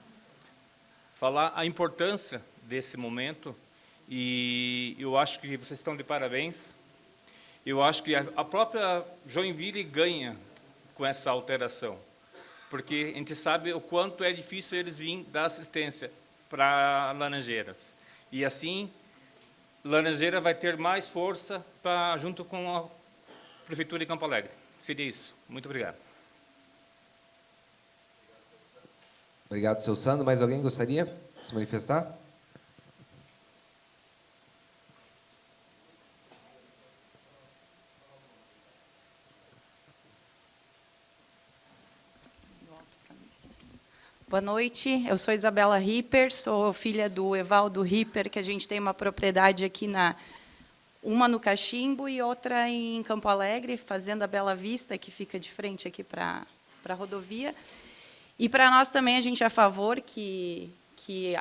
falar a importância desse momento. E eu acho que vocês estão de parabéns. Eu acho que a própria Joinville ganha com essa alteração, porque a gente sabe o quanto é difícil eles virem dar assistência para Laranjeiras. E assim, Laranjeira vai ter mais força junto com a Prefeitura de Campo Alegre. Seria isso. Muito obrigado. Obrigado, seu Sandro. Mais alguém gostaria de se manifestar? Boa noite, eu sou Isabela Ripper, sou filha do Evaldo Ripper, que a gente tem uma propriedade aqui, uma no Cachimbo e outra em Campo Alegre, Fazenda Bela Vista, que fica de frente aqui para a rodovia. E para nós também a gente é a favor que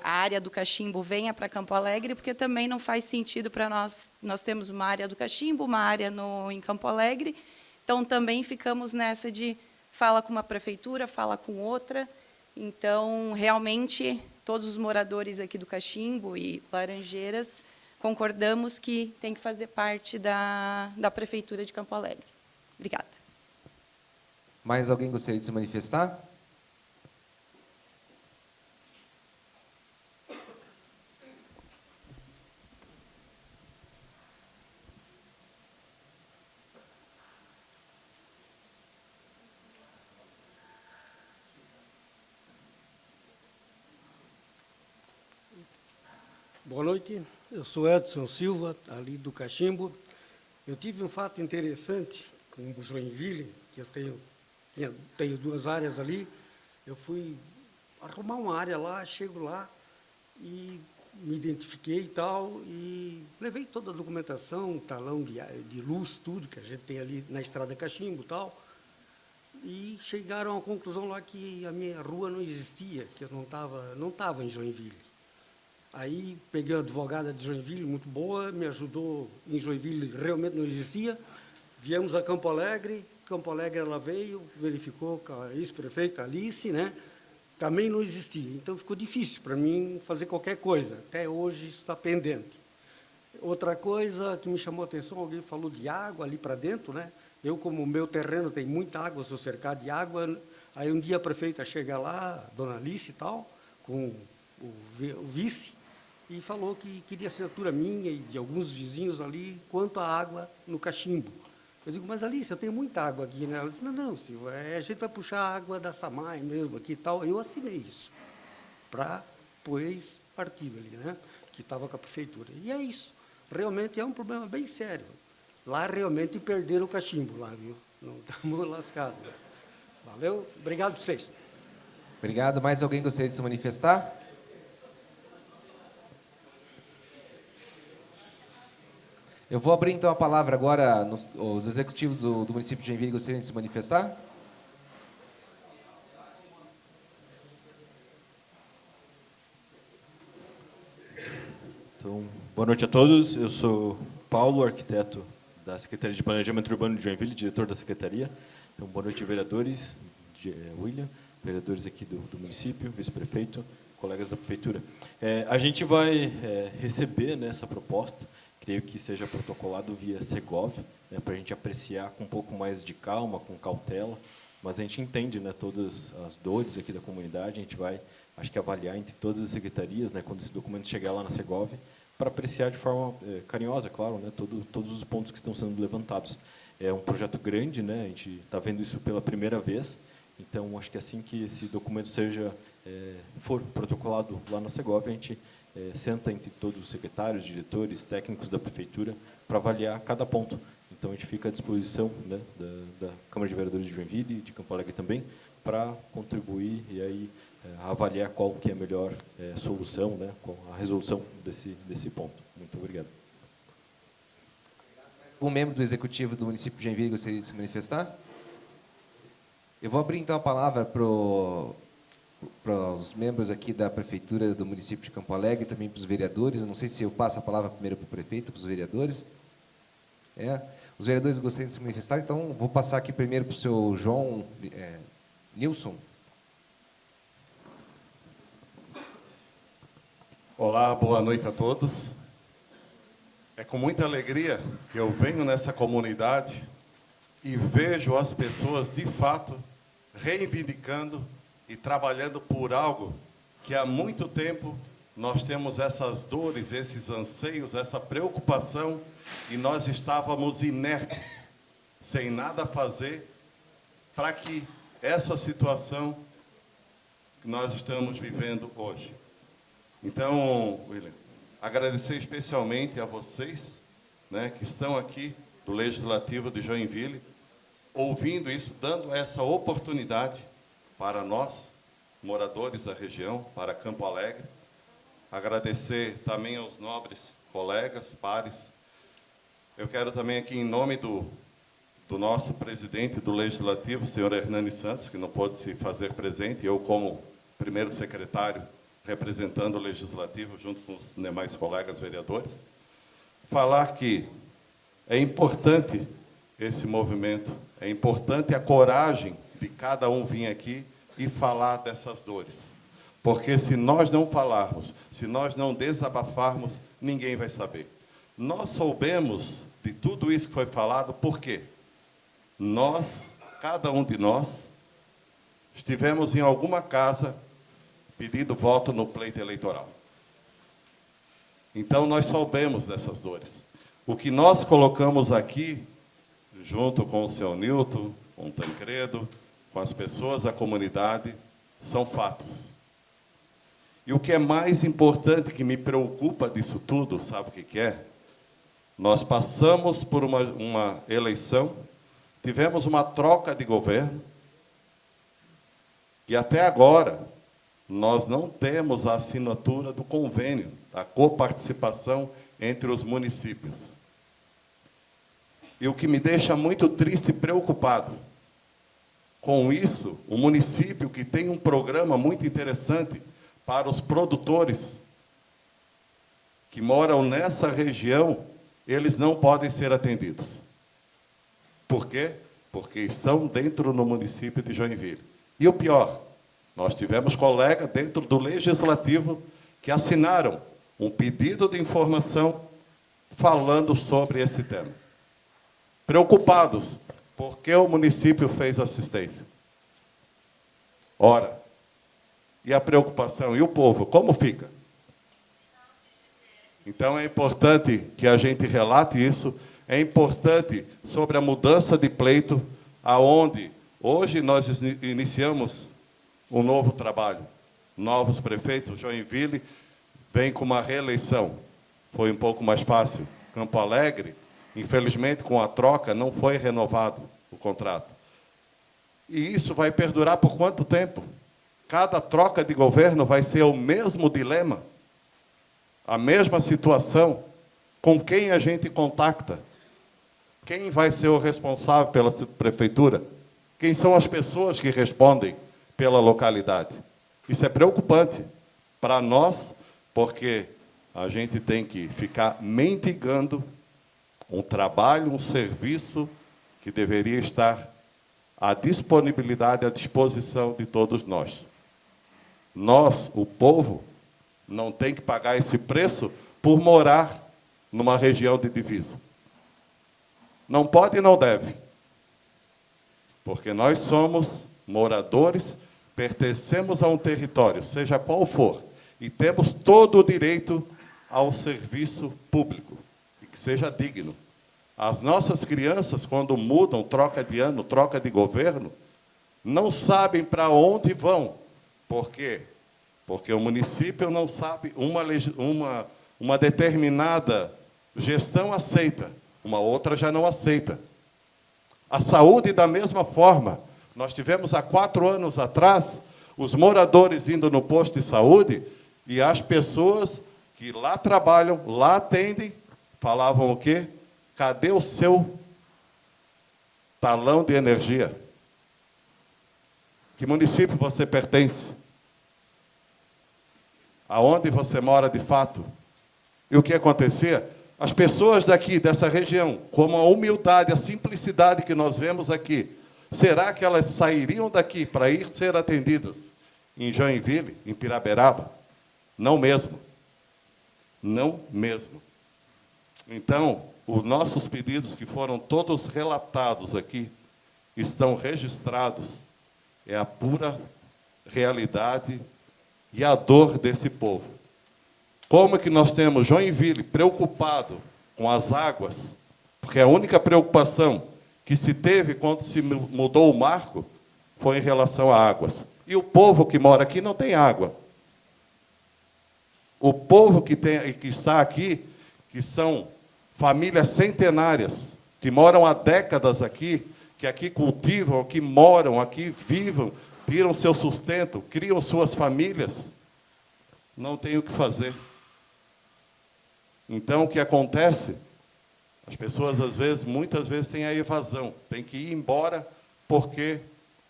a área do Cachimbo venha para Campo Alegre, porque também não faz sentido para nós. Nós temos uma área do Cachimbo, uma área em Campo Alegre, então também ficamos nessa de fala com uma prefeitura, fala com outra. Então, realmente, todos os moradores aqui do Cachimbo e Laranjeiras concordamos que tem que fazer parte da Prefeitura de Campo Alegre. Obrigada. Mais alguém gostaria de se manifestar? Boa noite, eu sou Edson Silva, ali do Cachimbo. Eu tive um fato interessante com o Joinville, que eu tenho duas áreas ali. Eu fui arrumar uma área lá, chego lá e me identifiquei e tal, e levei toda a documentação, talão de luz, tudo que a gente tem ali na Estrada Cachimbo e tal, e chegaram à conclusão lá que a minha rua não existia, que eu não estava em Joinville. Aí peguei a advogada de Joinville, muito boa, me ajudou. Em Joinville realmente não existia. Viemos a Campo Alegre ela veio, verificou com a ex-prefeita Alice, né? Também não existia. Então ficou difícil para mim fazer qualquer coisa. Até hoje está pendente. Outra coisa que me chamou a atenção, alguém falou de água ali para dentro, né? Eu, como o meu terreno tem muita água, sou cercado de água, aí um dia a prefeita chega lá, a dona Alice e tal, com o vice, e falou que queria assinatura minha e de alguns vizinhos ali, quanto à água no cachimbo. Eu digo, mas Alice, eu tenho muita água aqui, né? Ela disse, não, Silvia, a gente vai puxar a água da Samai mesmo aqui e tal. Eu assinei isso, para o ex-partido ali, né? Que estava com a prefeitura. E é isso. Realmente é um problema bem sério. Lá realmente perderam o cachimbo, lá, viu? Não estamos lascados. Valeu? Obrigado para vocês. Obrigado. Mais alguém gostaria de se manifestar? Eu vou abrir, então, a palavra agora aos executivos do município de Joinville que gostariam de se manifestar. Então, boa noite a todos. Eu sou Paulo, arquiteto da Secretaria de Planejamento Urbano de Joinville, diretor da Secretaria. Então, boa noite, vereadores, William, vereadores aqui do município, vice-prefeito, colegas da prefeitura. A gente vai receber, né, essa proposta, creio que seja protocolado via Segov, né, para a gente apreciar com um pouco mais de calma, com cautela, mas a gente entende, né, todas as dores aqui da comunidade, a gente vai, acho que, avaliar entre todas as secretarias, né, quando esse documento chegar lá na Segov, para apreciar de forma carinhosa, claro, né, todos os pontos que estão sendo levantados. É um projeto grande, né, a gente está vendo isso pela primeira vez, então acho que assim que esse documento for protocolado lá na Segov, a gente senta entre todos os secretários, diretores, técnicos da prefeitura para avaliar cada ponto. Então a gente fica à disposição, né, da Câmara de Vereadores de Joinville e de Campo Alegre também para contribuir e aí avaliar qual que é a melhor solução, né, qual a resolução desse ponto. Muito obrigado. Um membro do executivo do município de Joinville gostaria de se manifestar? Eu vou abrir, então, a palavra para os membros aqui da prefeitura do município de Campo Alegre, também para os vereadores. Eu não sei se eu passo a palavra primeiro para o prefeito, para os vereadores. Os vereadores gostariam de se manifestar, então vou passar aqui primeiro para o seu João Nilson. Olá, boa noite a todos. É com muita alegria que eu venho nessa comunidade e vejo as pessoas, de fato, reivindicando e trabalhando por algo que há muito tempo nós temos essas dores, esses anseios, essa preocupação, e nós estávamos inertes, sem nada fazer, para que essa situação que nós estamos vivendo hoje. Então, William, agradecer especialmente a vocês, né, que estão aqui do Legislativo de Joinville, ouvindo isso, dando essa oportunidade para nós, moradores da região, para Campo Alegre. Agradecer também aos nobres colegas, pares. Eu quero também aqui, em nome do nosso presidente do Legislativo, senhor Hernani Santos, que não pôde se fazer presente, eu como primeiro secretário, representando o Legislativo, junto com os demais colegas vereadores, falar que é importante esse movimento, é importante a coragem de cada um vir aqui e falar dessas dores. Porque se nós não falarmos, se nós não desabafarmos, ninguém vai saber. Nós soubemos de tudo isso que foi falado, por quê? Nós, cada um de nós, estivemos em alguma casa pedindo voto no pleito eleitoral. Então, nós soubemos dessas dores. O que nós colocamos aqui, junto com o seu Nilton, com o Tancredo, com as pessoas da comunidade, são fatos. E o que é mais importante, que me preocupa disso tudo, sabe o que é? Nós passamos por uma eleição, tivemos uma troca de governo, e até agora nós não temos a assinatura do convênio, da coparticipação entre os municípios. E o que me deixa muito triste e preocupado, com isso, o município, que tem um programa muito interessante para os produtores que moram nessa região, eles não podem ser atendidos. Por quê? Porque estão dentro do município de Joinville. E o pior, nós tivemos colegas dentro do Legislativo que assinaram um pedido de informação falando sobre esse tema. Preocupados, porque o município fez assistência. Ora, e a preocupação? E o povo, como fica? Então, é importante que a gente relate isso, é importante sobre a mudança de pleito, aonde hoje nós iniciamos um novo trabalho. Novos prefeitos, Joinville vem com uma reeleição. Foi um pouco mais fácil. Campo Alegre, infelizmente, com a troca, não foi renovado o contrato. E isso vai perdurar por quanto tempo? Cada troca de governo vai ser o mesmo dilema, a mesma situação. Com quem a gente contacta? Quem vai ser o responsável pela prefeitura? Quem são as pessoas que respondem pela localidade? Isso é preocupante para nós, porque a gente tem que ficar mendigando um trabalho, um serviço que deveria estar à disponibilidade, à disposição de todos nós. Nós, o povo, não tem que pagar esse preço por morar numa região de divisa. Não pode e não deve. Porque nós somos moradores, pertencemos a um território, seja qual for, e temos todo o direito ao serviço público, e que seja digno. As nossas crianças, quando mudam, troca de ano, troca de governo, não sabem para onde vão. Por quê? Porque o município não sabe, uma determinada gestão aceita, uma outra já não aceita. A saúde, da mesma forma. Nós tivemos, há 4 anos atrás, os moradores indo no posto de saúde e as pessoas que lá trabalham, lá atendem, falavam o quê? Cadê o seu talão de energia? Que município você pertence? Aonde você mora de fato? E o que acontecia? As pessoas daqui, dessa região, com a humildade, a simplicidade que nós vemos aqui, será que elas sairiam daqui para ir ser atendidas em Joinville, em Piraberaba? Não mesmo. Não mesmo. Então, os nossos pedidos, que foram todos relatados aqui, estão registrados. É a pura realidade e a dor desse povo. Como que nós temos Joinville preocupado com as águas, porque a única preocupação que se teve quando se mudou o marco foi em relação a águas. E o povo que mora aqui não tem água. O povo que está aqui, que são famílias centenárias, que moram há décadas aqui, que aqui cultivam, aqui moram, aqui vivem, tiram seu sustento, criam suas famílias, não tem o que fazer. Então, o que acontece? As pessoas, às vezes, muitas vezes, têm a evasão, tem que ir embora porque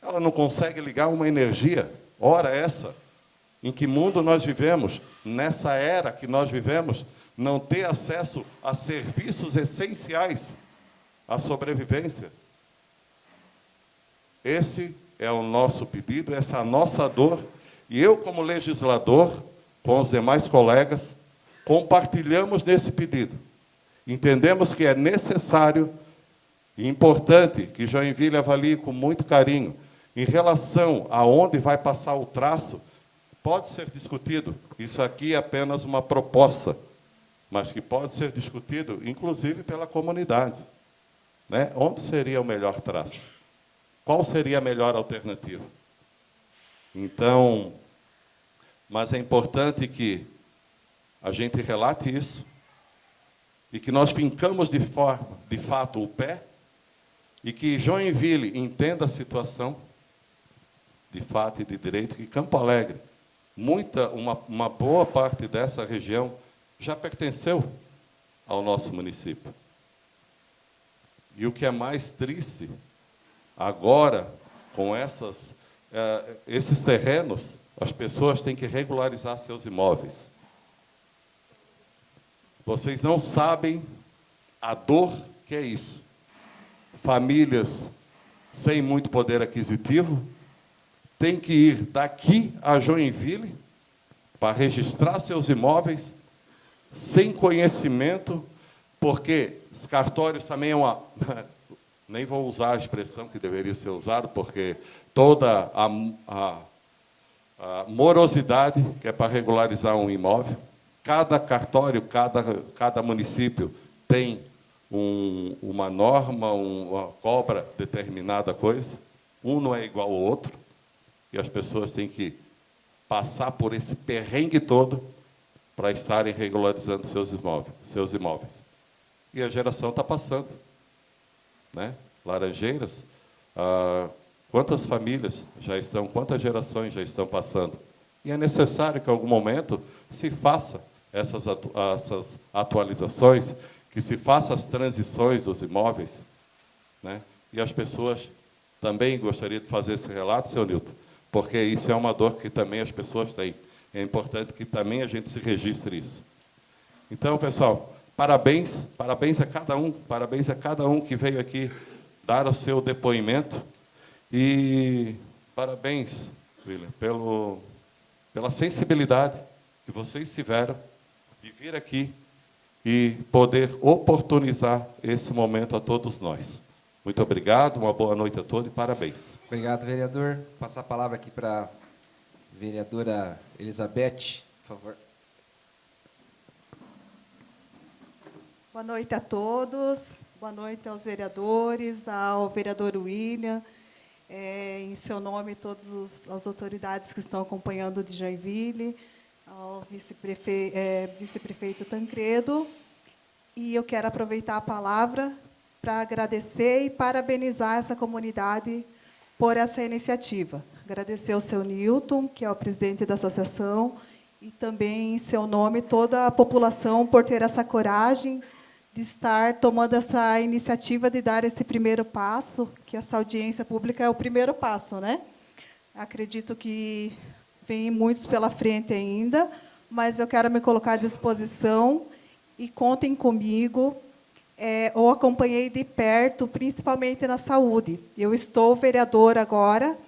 ela não consegue ligar uma energia. Ora essa, em que mundo nós vivemos? Nessa era que nós vivemos, não ter acesso a serviços essenciais à sobrevivência. Esse é o nosso pedido, essa é a nossa dor. E eu, como legislador, com os demais colegas, compartilhamos desse pedido. Entendemos que é necessário e importante que Joinville avalie com muito carinho. Em relação a onde vai passar o traço, pode ser discutido. Isso aqui é apenas uma proposta, mas que pode ser discutido, inclusive, pela comunidade. Né? Onde seria o melhor traço? Qual seria a melhor alternativa? Então, mas é importante que a gente relate isso e que nós fincamos de fato o pé e que Joinville entenda a situação de fato e de direito, que Campo Alegre, uma boa parte dessa região já pertenceu ao nosso município. E o que é mais triste, agora, com esses terrenos, as pessoas têm que regularizar seus imóveis. Vocês não sabem a dor que é isso. Famílias sem muito poder aquisitivo têm que ir daqui a Joinville para registrar seus imóveis sem conhecimento porque os cartórios também é uma... Nem vou usar a expressão que deveria ser usada, porque toda a morosidade que é para regularizar um imóvel, cada cartório, cada município tem uma norma, uma cobra determinada coisa, um não é igual ao outro, e as pessoas têm que passar por esse perrengue todo para estarem regularizando seus imóveis. E a geração está passando. Né? Laranjeiras, quantas famílias já estão, quantas gerações já estão passando? E é necessário que, em algum momento, se faça essas atualizações, que se faça as transições dos imóveis, né? E as pessoas também gostariam de fazer esse relato, seu Nilton, porque isso é uma dor que também as pessoas têm. É importante que também a gente se registre isso. Então, pessoal, parabéns a cada um que veio aqui dar o seu depoimento. E parabéns, William, pela sensibilidade que vocês tiveram de vir aqui e poder oportunizar esse momento a todos nós. Muito obrigado, uma boa noite a todos e parabéns. Obrigado, vereador. Vou passar a palavra aqui para a vereadora Elizabeth, por favor. Boa noite a todos, boa noite aos vereadores, ao vereador William, em seu nome, todas as autoridades que estão acompanhando de Joinville, ao vice-prefeito Tancredo. E eu quero aproveitar a palavra para agradecer e parabenizar essa comunidade por essa iniciativa. Agradecer ao seu Nilton, que é o presidente da associação, e também, em seu nome, toda a população por ter essa coragem de estar tomando essa iniciativa de dar esse primeiro passo, que essa audiência pública é o primeiro passo, né? Acredito que vem muitos pela frente ainda, mas eu quero me colocar à disposição e contem comigo. Eu acompanhei de perto, principalmente na saúde. Eu estou vereadora agora,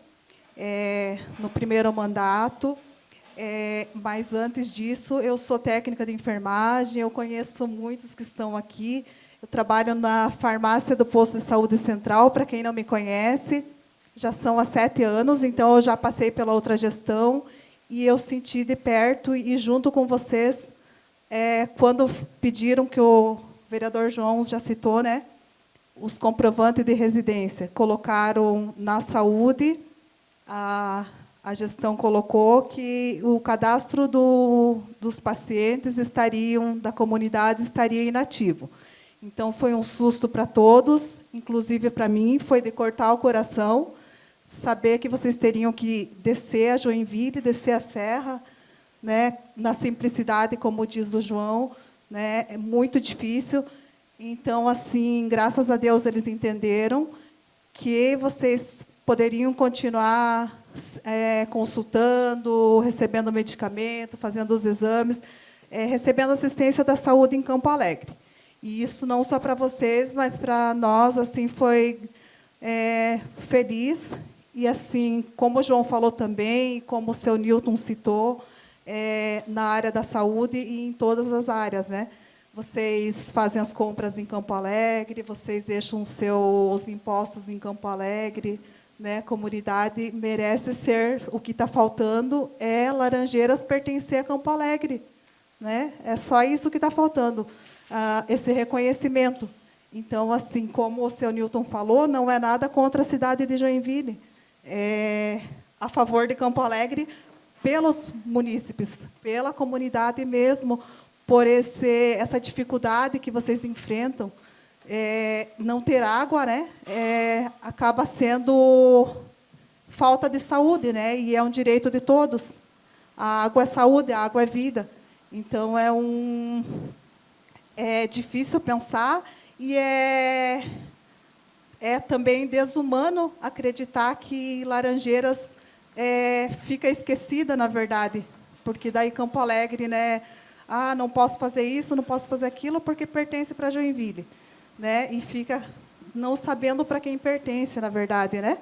no primeiro mandato, mas, antes disso, eu sou técnica de enfermagem, eu conheço muitos que estão aqui. Eu trabalho na farmácia do Posto de Saúde Central, para quem não me conhece. Já são há 7 anos, então eu já passei pela outra gestão, e eu senti de perto, e junto com vocês, quando pediram, que o vereador João já citou, né, os comprovantes de residência, colocaram na saúde, a gestão colocou que o cadastro dos pacientes da comunidade estaria inativo. Então, foi um susto para todos, inclusive para mim, foi de cortar o coração, saber que vocês teriam que descer a Joinville, descer a serra, né, na simplicidade, como diz o João, né, é muito difícil. Então, assim, graças a Deus, eles entenderam que vocês poderiam continuar consultando, recebendo medicamento, fazendo os exames, recebendo assistência da saúde em Campo Alegre. E isso não só para vocês, mas para nós, assim, foi feliz. E, assim, como o João falou também, como o seu Nilton citou, na área da saúde e em todas as áreas, né? Vocês fazem as compras em Campo Alegre, vocês deixam seus impostos em Campo Alegre, né? A comunidade merece ser, o que está faltando é Laranjeiras pertencer a Campo Alegre, né? É só isso que está faltando, esse reconhecimento. Então, assim, como o seu Nilton falou, não é nada contra a cidade de Joinville, é a favor de Campo Alegre, pelos munícipes, pela comunidade mesmo, por essa dificuldade que vocês enfrentam. Não ter água, né, acaba sendo falta de saúde, né, e é um direito de todos. A água é saúde, a água é vida. Então, é difícil pensar e é também desumano acreditar que Laranjeiras fica esquecida, na verdade, porque daí Campo Alegre, né, não posso fazer isso, não posso fazer aquilo, porque pertence para Joinville. Né, e fica não sabendo para quem pertence, na verdade, né?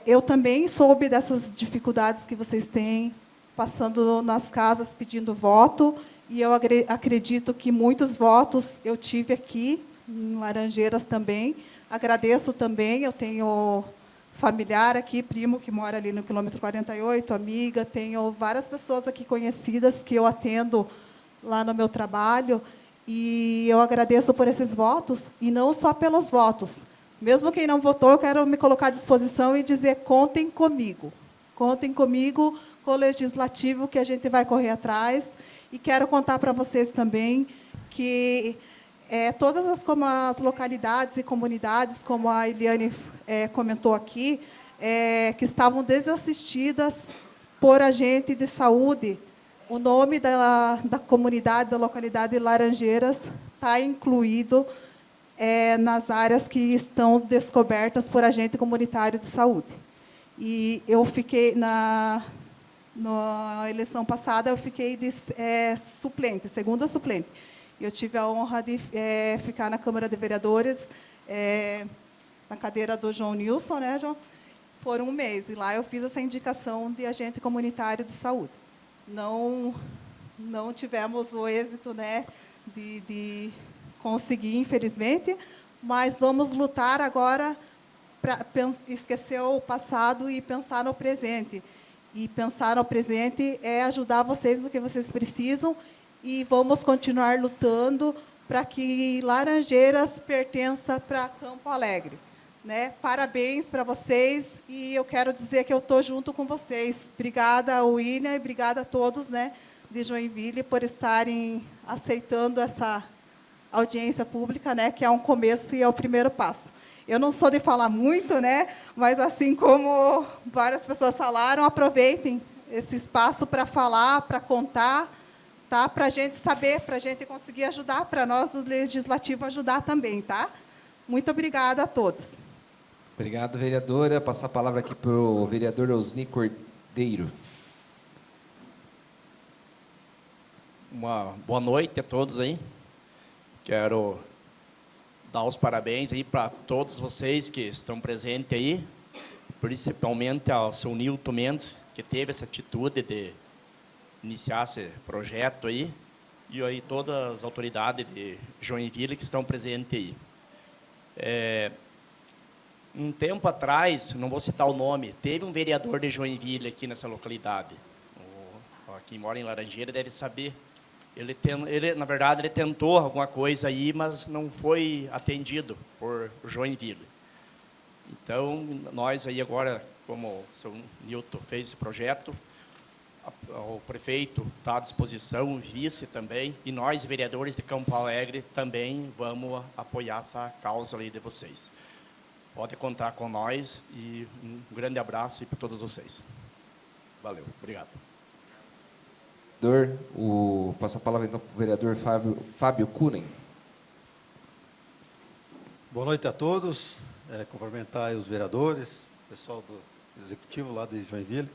Eu também soube dessas dificuldades que vocês têm, passando nas casas pedindo voto, e eu acredito que muitos votos eu tive aqui, em Laranjeiras também. Agradeço também, eu tenho familiar aqui, primo que mora ali no quilômetro 48, amiga, tenho várias pessoas aqui conhecidas que eu atendo lá no meu trabalho, e eu agradeço por esses votos, e não só pelos votos. Mesmo quem não votou, eu quero me colocar à disposição e dizer, contem comigo com o Legislativo, que a gente vai correr atrás, e quero contar para vocês também que todas as localidades e comunidades, como a Eliane comentou aqui, que estavam desassistidas por agente de saúde, o nome da comunidade, da localidade de Laranjeiras, está incluído nas áreas que estão descobertas por agente comunitário de saúde. E eu fiquei, na eleição passada, eu fiquei de suplente, segunda suplente. Eu tive a honra de ficar na Câmara de Vereadores, na cadeira do João Nilson, né, João? Por um mês. E lá eu fiz essa indicação de agente comunitário de saúde. Não tivemos o êxito, né, de conseguir, infelizmente, mas vamos lutar agora para esquecer o passado e pensar no presente. E pensar no presente é ajudar vocês no que vocês precisam, e vamos continuar lutando para que Laranjeiras pertença para Campo Alegre. Né? Parabéns para vocês, e eu quero dizer que eu estou junto com vocês. Obrigada, William, e obrigada a todos, né, de Joinville, por estarem aceitando essa audiência pública, né, que é um começo e é o primeiro passo. Eu não sou de falar muito, né, mas, assim como várias pessoas falaram, aproveitem esse espaço para falar, para contar, tá? Para a gente saber, para a gente conseguir ajudar, para nós, do Legislativo, ajudar também. Tá? Muito obrigada a todos. Obrigado, vereadora. Passar a palavra aqui para o vereador Osni Cordeiro. Uma boa noite a todos aí. Quero dar os parabéns aí para todos vocês que estão presentes aí, principalmente ao seu Nilton Mendes, que teve essa atitude de iniciar esse projeto aí, e aí todas as autoridades de Joinville que estão presentes aí. Um tempo atrás, não vou citar o nome, teve um vereador de Joinville aqui nessa localidade. Quem mora em Laranjeira deve saber. Na verdade, ele tentou alguma coisa aí, mas não foi atendido por Joinville. Então, nós aí agora, como o seu Nilton fez esse projeto, o prefeito está à disposição, o vice também, e nós, vereadores de Campo Alegre, também vamos apoiar essa causa aí de vocês. Pode contar com nós, e um grande abraço para todos vocês. Valeu, obrigado. Passa a palavra então para o vereador Fábio Kunen. Boa noite a todos. Cumprimentar os vereadores, o pessoal do Executivo lá de Joinville.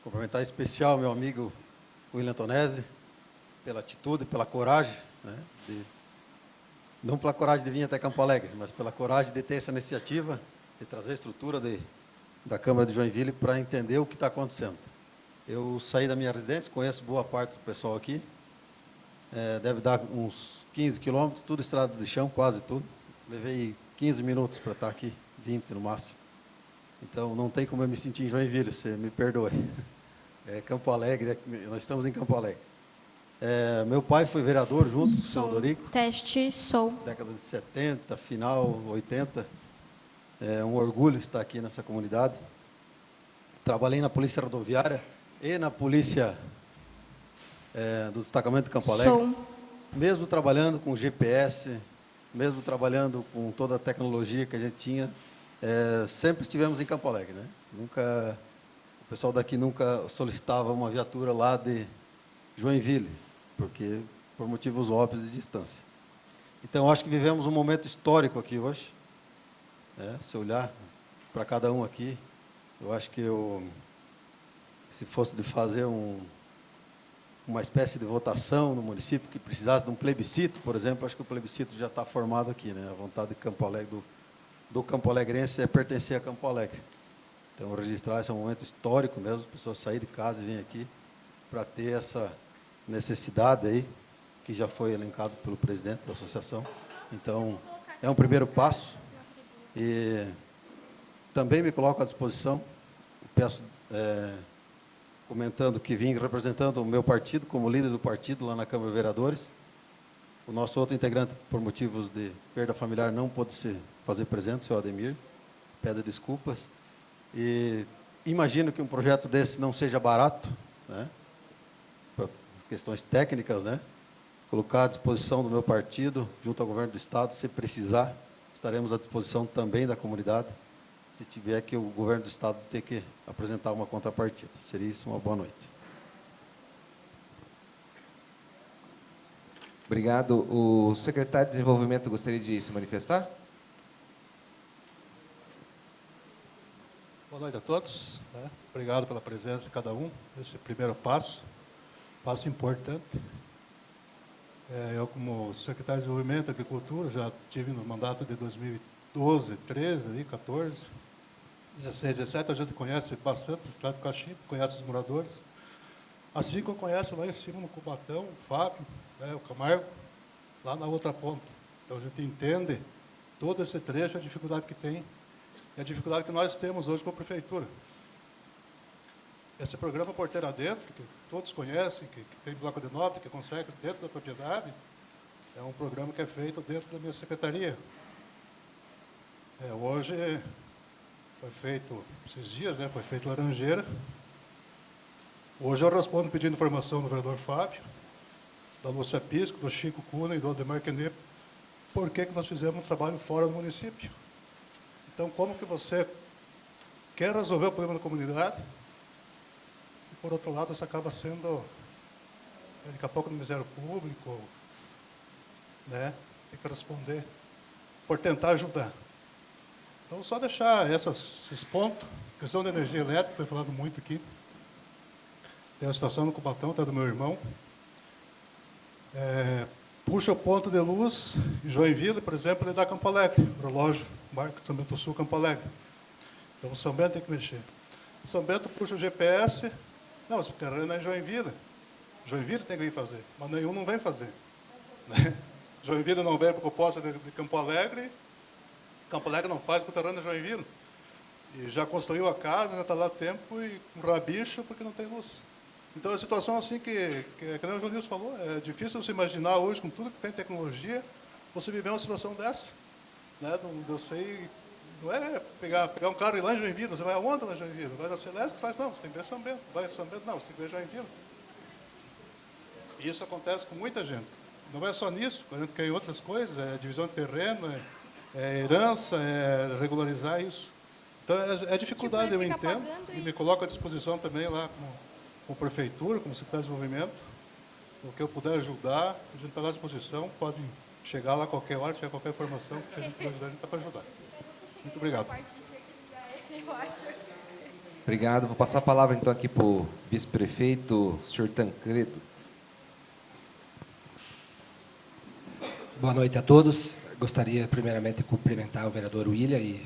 Cumprimentar em especial meu amigo William Tonesi, pela atitude, pela coragem, né, não pela coragem de vir até Campo Alegre, mas pela coragem de ter essa iniciativa, de trazer a estrutura da Câmara de Joinville para entender o que está acontecendo. Eu saí da minha residência, conheço boa parte do pessoal aqui, deve dar uns 15 quilômetros, tudo estrada de chão, quase tudo. Levei 15 minutos para estar aqui, 20 no máximo. Então, não tem como eu me sentir em Joinville, você me perdoe. Campo Alegre, nós estamos em Campo Alegre. Meu pai foi vereador junto com o seu Dorico. Teste, sou. Década de 70, final 80. É um orgulho estar aqui nessa comunidade. Trabalhei na Polícia Rodoviária e na Polícia do Destacamento de Campo Alegre. Sou. Mesmo trabalhando com GPS, mesmo trabalhando com toda a tecnologia que a gente tinha, sempre estivemos em Campo Alegre, né? O pessoal daqui nunca solicitava uma viatura lá de Joinville, porque por motivos óbvios de distância. Então, acho que vivemos um momento histórico aqui hoje. Se olhar para cada um aqui, eu acho que se fosse de fazer uma espécie de votação no município que precisasse de um plebiscito, por exemplo, acho que o plebiscito já está formado aqui, né? A vontade de Campo Alegre, do Campo Alegrense é pertencer a Campo Alegre. Então, registrar esse é um momento histórico mesmo, as pessoas saírem de casa e virem aqui para ter essa necessidade aí que já foi elencado pelo presidente da associação. Então, é um primeiro passo e também me coloco à disposição, peço, comentando que vim representando o meu partido, como líder do partido lá na Câmara de Vereadores. O nosso outro integrante, por motivos de perda familiar, não pôde se fazer presente, o senhor Ademir, pede desculpas. E imagino que um projeto desse não seja barato, né, por questões técnicas, né, colocar à disposição do meu partido, junto ao governo do Estado, se precisar, estaremos à disposição também da comunidade, se tiver que o governo do Estado ter que apresentar uma contrapartida. Seria isso, uma boa noite. Obrigado. O secretário de Desenvolvimento gostaria de se manifestar? Boa noite a todos. Obrigado pela presença de cada um nesse primeiro passo importante. Eu, como secretário de Desenvolvimento e Agricultura, já tive no mandato de 2012, 13, 14, 16, 17, a gente conhece bastante o estado do Cachimbo, conhece os moradores, assim como conhece lá em cima no Cubatão, o Fábio, o Camargo, lá na outra ponta. Então, a gente entende todo esse trecho, a dificuldade que tem, e a dificuldade que nós temos hoje com a Prefeitura. Esse programa Porteira Dentro, que todos conhecem, que tem bloco de nota, que consegue dentro da propriedade, é um programa que é feito dentro da minha secretaria. Hoje, foi feito, esses dias, foi feito Laranjeira. Hoje eu respondo pedindo informação do vereador Fábio, da Lúcia Pisco, do Chico Cunha e do Ademar Quenet, por que nós fizemos um trabalho fora do município. Então, como que você quer resolver o problema da comunidade e, por outro lado, isso acaba sendo, daqui a pouco, no Ministério Público, tem que responder por tentar ajudar. Então, só deixar esses pontos, questão da energia elétrica, foi falado muito aqui, tem a situação no Cubatão, está do meu irmão, puxa o ponto de luz, em Joinville, por exemplo, ele dá Campo Alegre, relógio, marca São Bento do Sul, Campo Alegre. Então, o São Bento tem que mexer. O São Bento puxa o GPS, não, esse terreno é em Joinville. Joinville tem que vir fazer, mas nenhum não vem fazer. Joinville não vem para o posto de Campo Alegre, Campo Alegre não faz para o terreno de Joinville. E já construiu a casa, já está lá tempo e com rabicho porque não tem luz. Então, é uma situação assim que nem o João Nilson falou, é difícil você imaginar hoje, com tudo que tem tecnologia, você viver uma situação dessa. Eu sei, não é pegar um carro e ir lá em Joinville, você vai aonde lá em Joinville? Vai na Celeste, faz, não, você tem que ver São Bento. Vai em São Bento, não, você tem que ver Joinville. Isso acontece com muita gente. Não é só nisso, a gente quer em outras coisas, é divisão de terreno, é herança, é regularizar isso. Então, é dificuldade, eu entendo, e me coloco à disposição também lá com a Prefeitura, como secretário de Desenvolvimento, o que eu puder ajudar, a gente está à disposição, pode chegar lá a qualquer hora, tiver qualquer informação que a gente puder ajudar, a gente está para ajudar. Muito obrigado. Obrigado. Vou passar a palavra, então, aqui para o vice-prefeito, senhor Tancredo. Boa noite a todos. Gostaria, primeiramente, de cumprimentar o vereador William e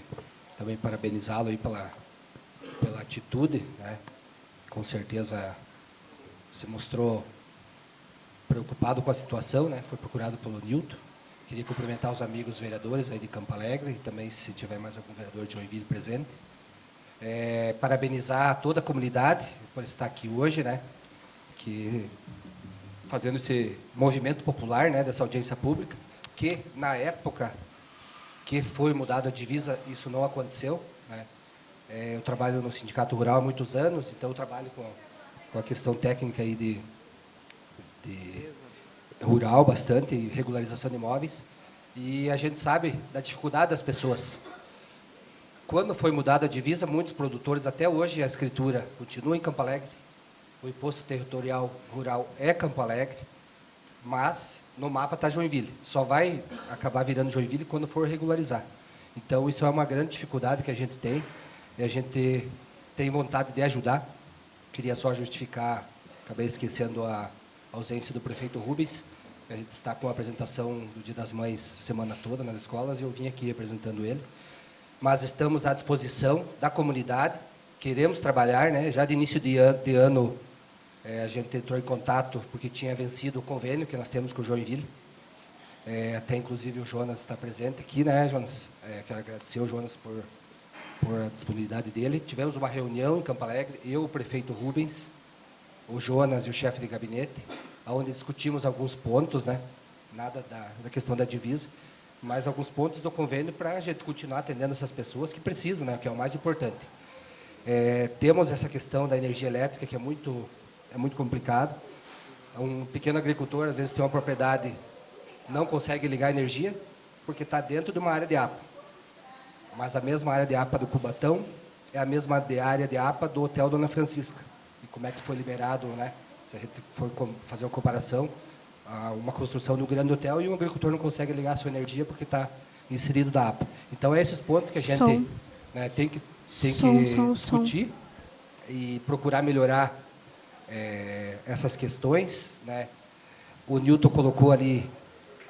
também parabenizá-lo aí pela atitude, Com certeza se mostrou preocupado com a situação, Foi procurado pelo Nilton. Queria cumprimentar os amigos vereadores aí de Campo Alegre e também, se tiver mais algum vereador de Joinville presente. Parabenizar toda a comunidade por estar aqui hoje, Que fazendo esse movimento popular, dessa audiência pública, que na época que foi mudada a divisa, isso não aconteceu, Eu trabalho no Sindicato Rural há muitos anos, então eu trabalho com a questão técnica aí de rural bastante, regularização de imóveis, e a gente sabe da dificuldade das pessoas. Quando foi mudada a divisa, muitos produtores, até hoje, a escritura continua em Campo Alegre, o imposto territorial rural é Campo Alegre, mas no mapa está Joinville. Só vai acabar virando Joinville quando for regularizar. Então, isso é uma grande dificuldade que a gente tem, e a gente tem vontade de ajudar. Queria só justificar, acabei esquecendo a ausência do prefeito Rubens. A gente está com a apresentação do Dia das Mães semana toda nas escolas, e eu vim aqui representando ele. Mas estamos à disposição da comunidade, queremos trabalhar, Já de início de ano, A gente entrou em contato porque tinha vencido o convênio que nós temos com o Joinville. Até, inclusive, o Jonas está presente aqui, né, Jonas? Quero agradecer ao Jonas por a disponibilidade dele. Tivemos uma reunião em Campo Alegre, eu, o prefeito Rubens, o Jonas e o chefe de gabinete, onde discutimos alguns pontos, né? Nada da questão da divisa, mas alguns pontos do convênio para a gente continuar atendendo essas pessoas que precisam, né? Que é o mais importante. Temos essa questão da energia elétrica, que é muito complicado. Um pequeno agricultor, às vezes, tem uma propriedade, não consegue ligar a energia, porque está dentro de uma área de APA. Mas a mesma área de APA do Cubatão é a mesma área de APA do Hotel Dona Francisca. E como é que foi liberado, né? Se a gente for fazer uma comparação, uma construção de um grande hotel e um agricultor não consegue ligar a sua energia porque está inserido da APA. Então, é esses pontos que a gente né, tem que discutir e procurar melhorar essas questões, né? O Newton colocou ali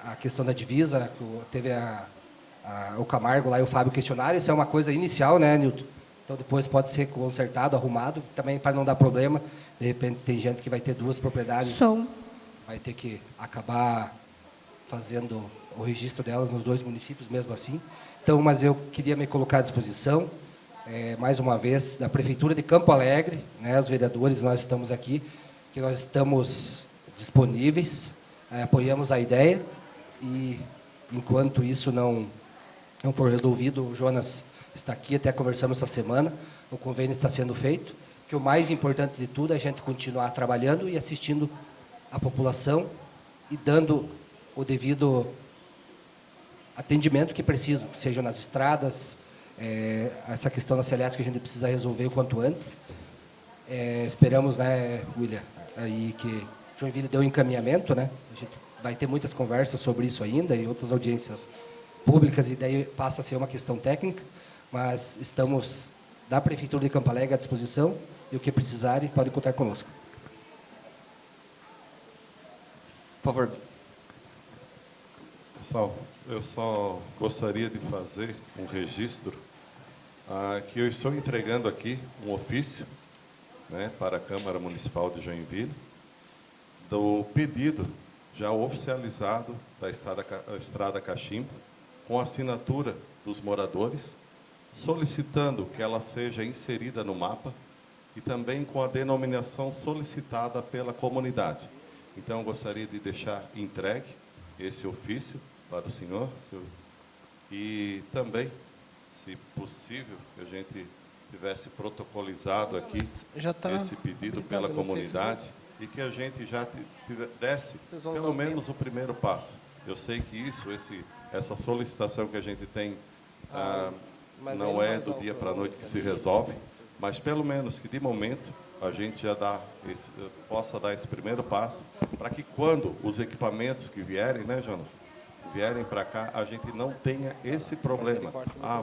a questão da divisa, teve o Camargo lá e o Fábio questionário, isso é uma coisa inicial, né, Newton? Então, depois pode ser consertado, arrumado, também para não dar problema. De repente, tem gente que vai ter 2 propriedades, vai ter que acabar fazendo o registro delas nos 2 municípios, mesmo assim. Então, mas eu queria me colocar à disposição, mais uma vez, da Prefeitura de Campo Alegre, né, os vereadores, nós estamos aqui, que nós estamos disponíveis, apoiamos a ideia, e enquanto isso não for resolvido, o Jonas está aqui, até conversamos essa semana, o convênio está sendo feito, que o mais importante de tudo é a gente continuar trabalhando e assistindo a população e dando o devido atendimento que precisam, seja nas estradas, essa questão da CELES que a gente precisa resolver o quanto antes. Esperamos, né, William, aí que Joinville deu encaminhamento, né? A gente vai ter muitas conversas sobre isso ainda e outras audiências públicas, e daí passa a ser uma questão técnica, mas estamos da Prefeitura de Campo Alegre à disposição, e o que precisarem, podem contar conosco. Por favor. Pessoal, eu só gostaria de fazer um registro que eu estou entregando aqui um ofício, né, para a Câmara Municipal de Joinville, do pedido já oficializado da Estrada Cachimbo, com assinatura dos moradores, solicitando que ela seja inserida no mapa e também com a denominação solicitada pela comunidade. Então, eu gostaria de deixar entregue esse ofício para o senhor, e também, se possível, que a gente tivesse protocolizado aqui esse pedido pela comunidade e que a gente já desse pelo menos o primeiro passo. Eu sei que essa solicitação que a gente tem não é do dia para a noite que se resolve, mas pelo menos que de momento a gente já possa dar esse primeiro passo, para que quando os equipamentos que vierem, né, Jonas, vierem para cá, a gente não tenha esse problema.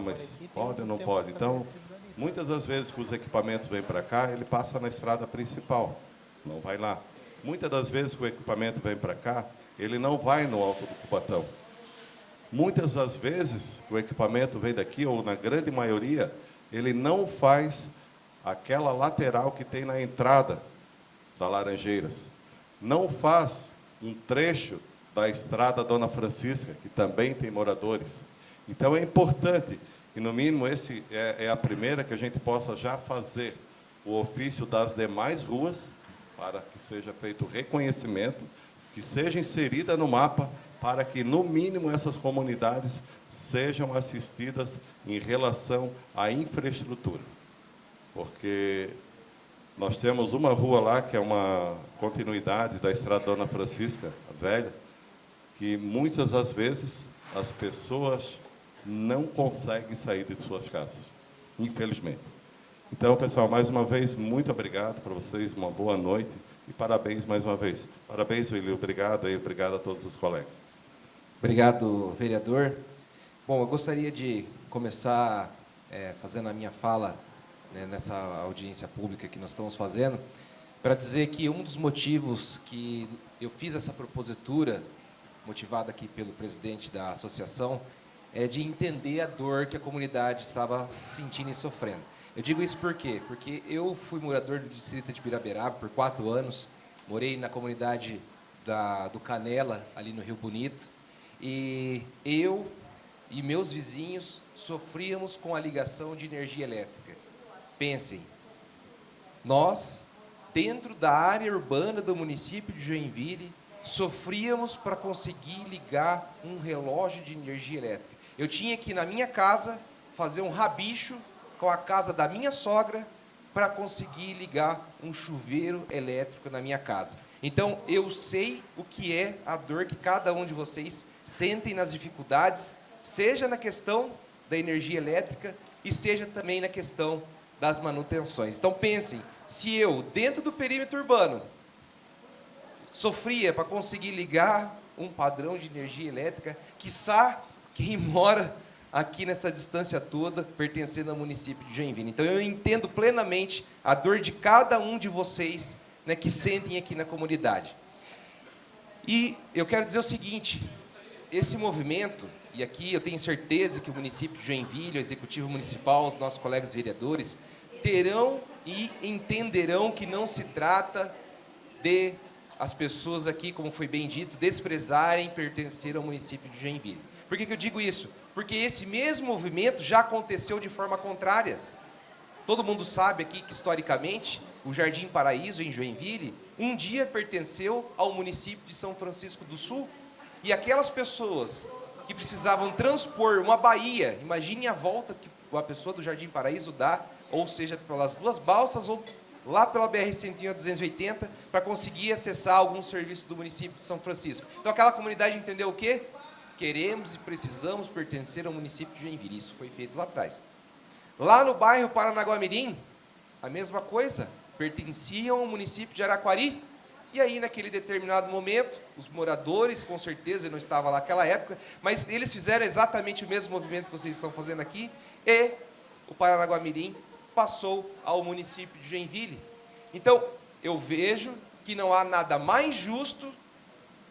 Mas pode ou não pode? Então, muitas das vezes que os equipamentos vêm para cá, ele passa na estrada principal, não vai lá. Muitas das vezes que o equipamento vem para cá, ele não vai no Alto do Cubatão. Muitas das vezes que o equipamento vem daqui, ou na grande maioria, ele não faz aquela lateral que tem na entrada da Laranjeiras. Não faz um trecho da Estrada Dona Francisca, que também tem moradores. Então, é importante, e no mínimo esse é a primeira, que a gente possa já fazer o ofício das demais ruas, para que seja feito o reconhecimento, que seja inserida no mapa, para que, no mínimo, essas comunidades sejam assistidas em relação à infraestrutura. Porque nós temos uma rua lá, que é uma continuidade da Estrada Dona Francisca, a velha, que muitas das vezes as pessoas não conseguem sair de suas casas, infelizmente. Então, pessoal, mais uma vez, muito obrigado para vocês, uma boa noite e parabéns mais uma vez. Parabéns, William, obrigado e obrigado a todos os colegas. Obrigado, vereador. Bom, eu gostaria de começar fazendo a minha fala, né, nessa audiência pública que nós estamos fazendo, para dizer que um dos motivos que eu fiz essa propositura, motivada aqui pelo presidente da associação, é de entender a dor que a comunidade estava sentindo e sofrendo. Eu digo isso por quê? Porque eu fui morador do distrito de Biraberaba por 4 anos, morei na comunidade do Canela, ali no Rio Bonito, e eu e meus vizinhos sofríamos com a ligação de energia elétrica. Pensem, nós, dentro da área urbana do município de Joinville, sofríamos para conseguir ligar um relógio de energia elétrica. Eu tinha que, na minha casa, fazer um rabicho com a casa da minha sogra para conseguir ligar um chuveiro elétrico na minha casa. Então, eu sei o que é a dor que cada um de vocês sentem nas dificuldades, seja na questão da energia elétrica e seja também na questão das manutenções. Então, pensem, se eu, dentro do perímetro urbano, sofria para conseguir ligar um padrão de energia elétrica, quiçá quem mora aqui nessa distância toda, pertencendo ao município de Joinville. Então, eu entendo plenamente a dor de cada um de vocês, né, que sentem aqui na comunidade. E eu quero dizer o seguinte, esse movimento, e aqui eu tenho certeza que o município de Joinville, o Executivo Municipal, os nossos colegas vereadores, terão e entenderão que não se trata de as pessoas aqui, como foi bem dito, desprezarem pertencer ao município de Joinville. Por que eu digo isso? Porque esse mesmo movimento já aconteceu de forma contrária. Todo mundo sabe aqui que, historicamente, o Jardim Paraíso, em Joinville, um dia pertenceu ao município de São Francisco do Sul, e aquelas pessoas que precisavam transpor uma baía, imagine a volta que a pessoa do Jardim Paraíso dá, ou seja, pelas 2 balsas, ou lá pela BR-101-280, para conseguir acessar algum serviço do município de São Francisco. Então, aquela comunidade entendeu o quê? Queremos e precisamos pertencer ao município de Joinville. Isso foi feito lá atrás. Lá no bairro Paranaguamirim, a mesma coisa, pertenciam ao município de Araquari, e aí, naquele determinado momento, os moradores, com certeza, eu não estava lá naquela época, mas eles fizeram exatamente o mesmo movimento que vocês estão fazendo aqui, e o Paranaguamirim passou ao município de Joinville. Então, eu vejo que não há nada mais justo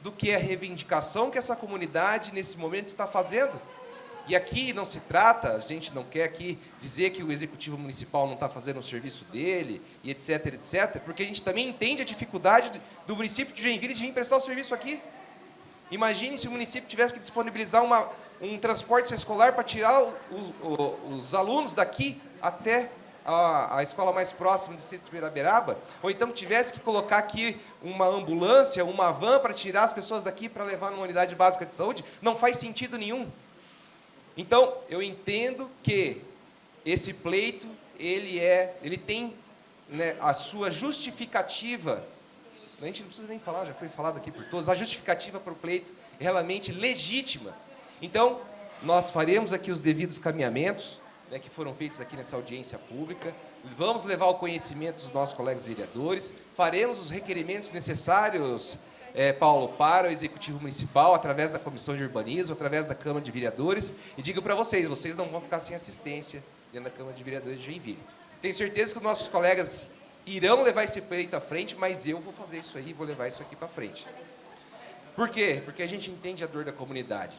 do que a reivindicação que essa comunidade, nesse momento, está fazendo. E aqui não se trata, a gente não quer aqui dizer que o Executivo Municipal não está fazendo o serviço dele, e etc, etc, porque a gente também entende a dificuldade do município de Joinville de vir prestar o serviço aqui. Imagine se o município tivesse que disponibilizar um transporte escolar para tirar os alunos daqui até a escola mais próxima do distrito de Biraberaba, ou então tivesse que colocar aqui uma ambulância, uma van para tirar as pessoas daqui para levar numa unidade básica de saúde, não faz sentido nenhum. Então, eu entendo que esse pleito, ele tem, né, a sua justificativa, a gente não precisa nem falar, já foi falado aqui por todos, a justificativa para o pleito é realmente legítima. Então, nós faremos aqui os devidos caminhamentos, né, que foram feitos aqui nessa audiência pública, vamos levar ao conhecimento dos nossos colegas vereadores, faremos os requerimentos necessários, Paulo, para o Executivo Municipal, através da Comissão de Urbanismo, através da Câmara de Vereadores, e digo para vocês, vocês não vão ficar sem assistência dentro da Câmara de Vereadores de Joinville. Tenho certeza que os nossos colegas irão levar esse pleito à frente, mas eu vou fazer isso aí, vou levar isso aqui para frente. Por quê? Porque a gente entende a dor da comunidade.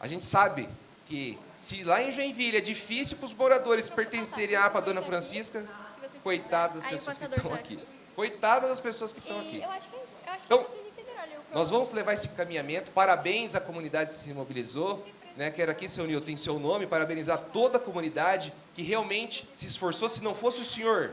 A gente sabe que, se lá em Joinville é difícil para os moradores pertencerem à APA Dona Francisca, coitadas das pessoas que estão aqui. Coitadas das pessoas que estão aqui. Então, nós vamos levar esse caminhamento. Parabéns à comunidade que se mobilizou. Né? Quero aqui, seu Nilton, em seu nome, parabenizar toda a comunidade que realmente se esforçou. Se não fosse o senhor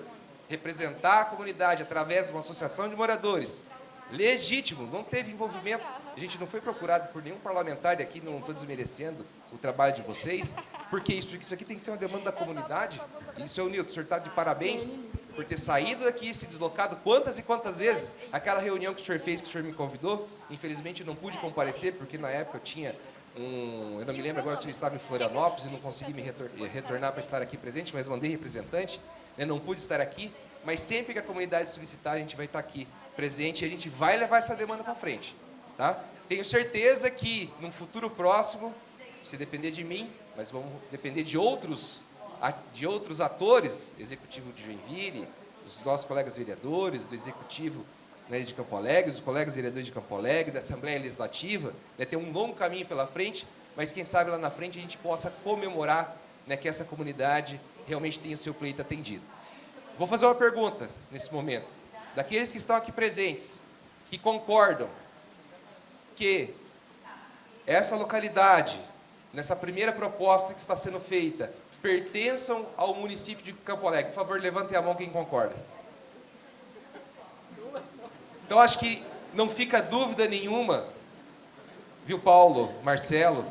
representar a comunidade através de uma associação de moradores, legítimo, não teve envolvimento. A gente não foi procurado por nenhum parlamentar aqui, não estou desmerecendo o trabalho de vocês. Por que isso? Porque isso aqui tem que ser uma demanda da comunidade. E, seu Nilton, o senhor está de parabéns por ter saído daqui, se deslocado quantas e quantas vezes. Aquela reunião que o senhor fez, que o senhor me convidou, infelizmente eu não pude comparecer, porque na época eu tinha eu não me lembro agora se eu estava em Florianópolis e não consegui me retornar para estar aqui presente, mas mandei representante, né, não pude estar aqui, mas sempre que a comunidade solicitar, a gente vai estar aqui presente e a gente vai levar essa demanda para frente. Tá? Tenho certeza que, num futuro próximo, se depender de mim, mas vamos depender de outros atores, Executivo de Joinville, os nossos colegas vereadores, do Executivo, né, de Campo Alegre, os colegas vereadores de Campo Alegre, da Assembleia Legislativa, né, tem um longo caminho pela frente, mas quem sabe lá na frente a gente possa comemorar, né, que essa comunidade realmente tenha o seu pleito atendido. Vou fazer uma pergunta nesse momento. Daqueles que estão aqui presentes, que concordam que essa localidade, nessa primeira proposta que está sendo feita, pertençam ao município de Campo Alegre. Por favor, levantem a mão quem concorda. Então, acho que não fica dúvida nenhuma, viu, Paulo, Marcelo,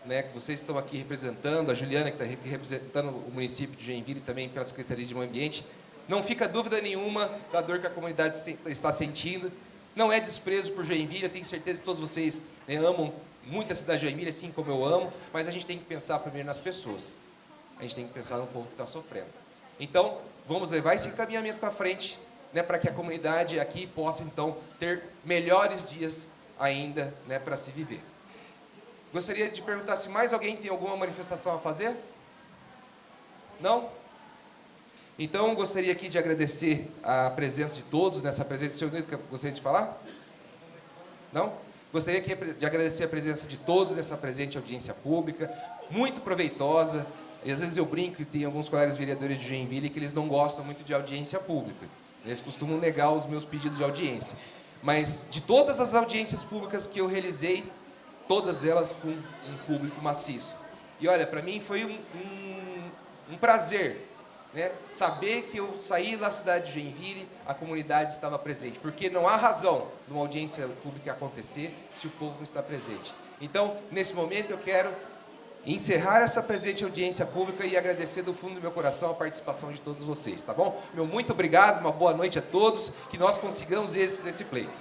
né, que vocês estão aqui representando, a Juliana, que está aqui representando o município de Joinville, também pela Secretaria de Meio Ambiente, não fica dúvida nenhuma da dor que a comunidade está sentindo. Não é desprezo por Joinville, eu tenho certeza que todos vocês, né, amam muito a cidade de Joinville, assim como eu amo, mas a gente tem que pensar primeiro nas pessoas. A gente tem que pensar no povo que está sofrendo. Então, vamos levar esse encaminhamento para frente, né, para que a comunidade aqui possa, então, ter melhores dias ainda, né, para se viver. Gostaria de perguntar se mais alguém tem alguma manifestação a fazer? Não? Então, gostaria aqui de agradecer a presença de todos nessa presença. Senhor Nilton, gostaria de falar? Não? Gostaria aqui de agradecer a presença de todos nessa presente audiência pública, muito proveitosa. E às vezes eu brinco e tem alguns colegas vereadores de Joinville que eles não gostam muito de audiência pública. Eles costumam negar os meus pedidos de audiência. Mas de todas as audiências públicas que eu realizei, todas elas com um público maciço. E olha, para mim foi um prazer, né, saber que eu saí da cidade de Joinville, a comunidade estava presente. Porque não há razão de uma audiência pública acontecer se o povo não está presente. Então, nesse momento, eu quero encerrar essa presente audiência pública e agradecer do fundo do meu coração a participação de todos vocês, tá bom? Meu muito obrigado, uma boa noite a todos, que nós consigamos êxito nesse pleito.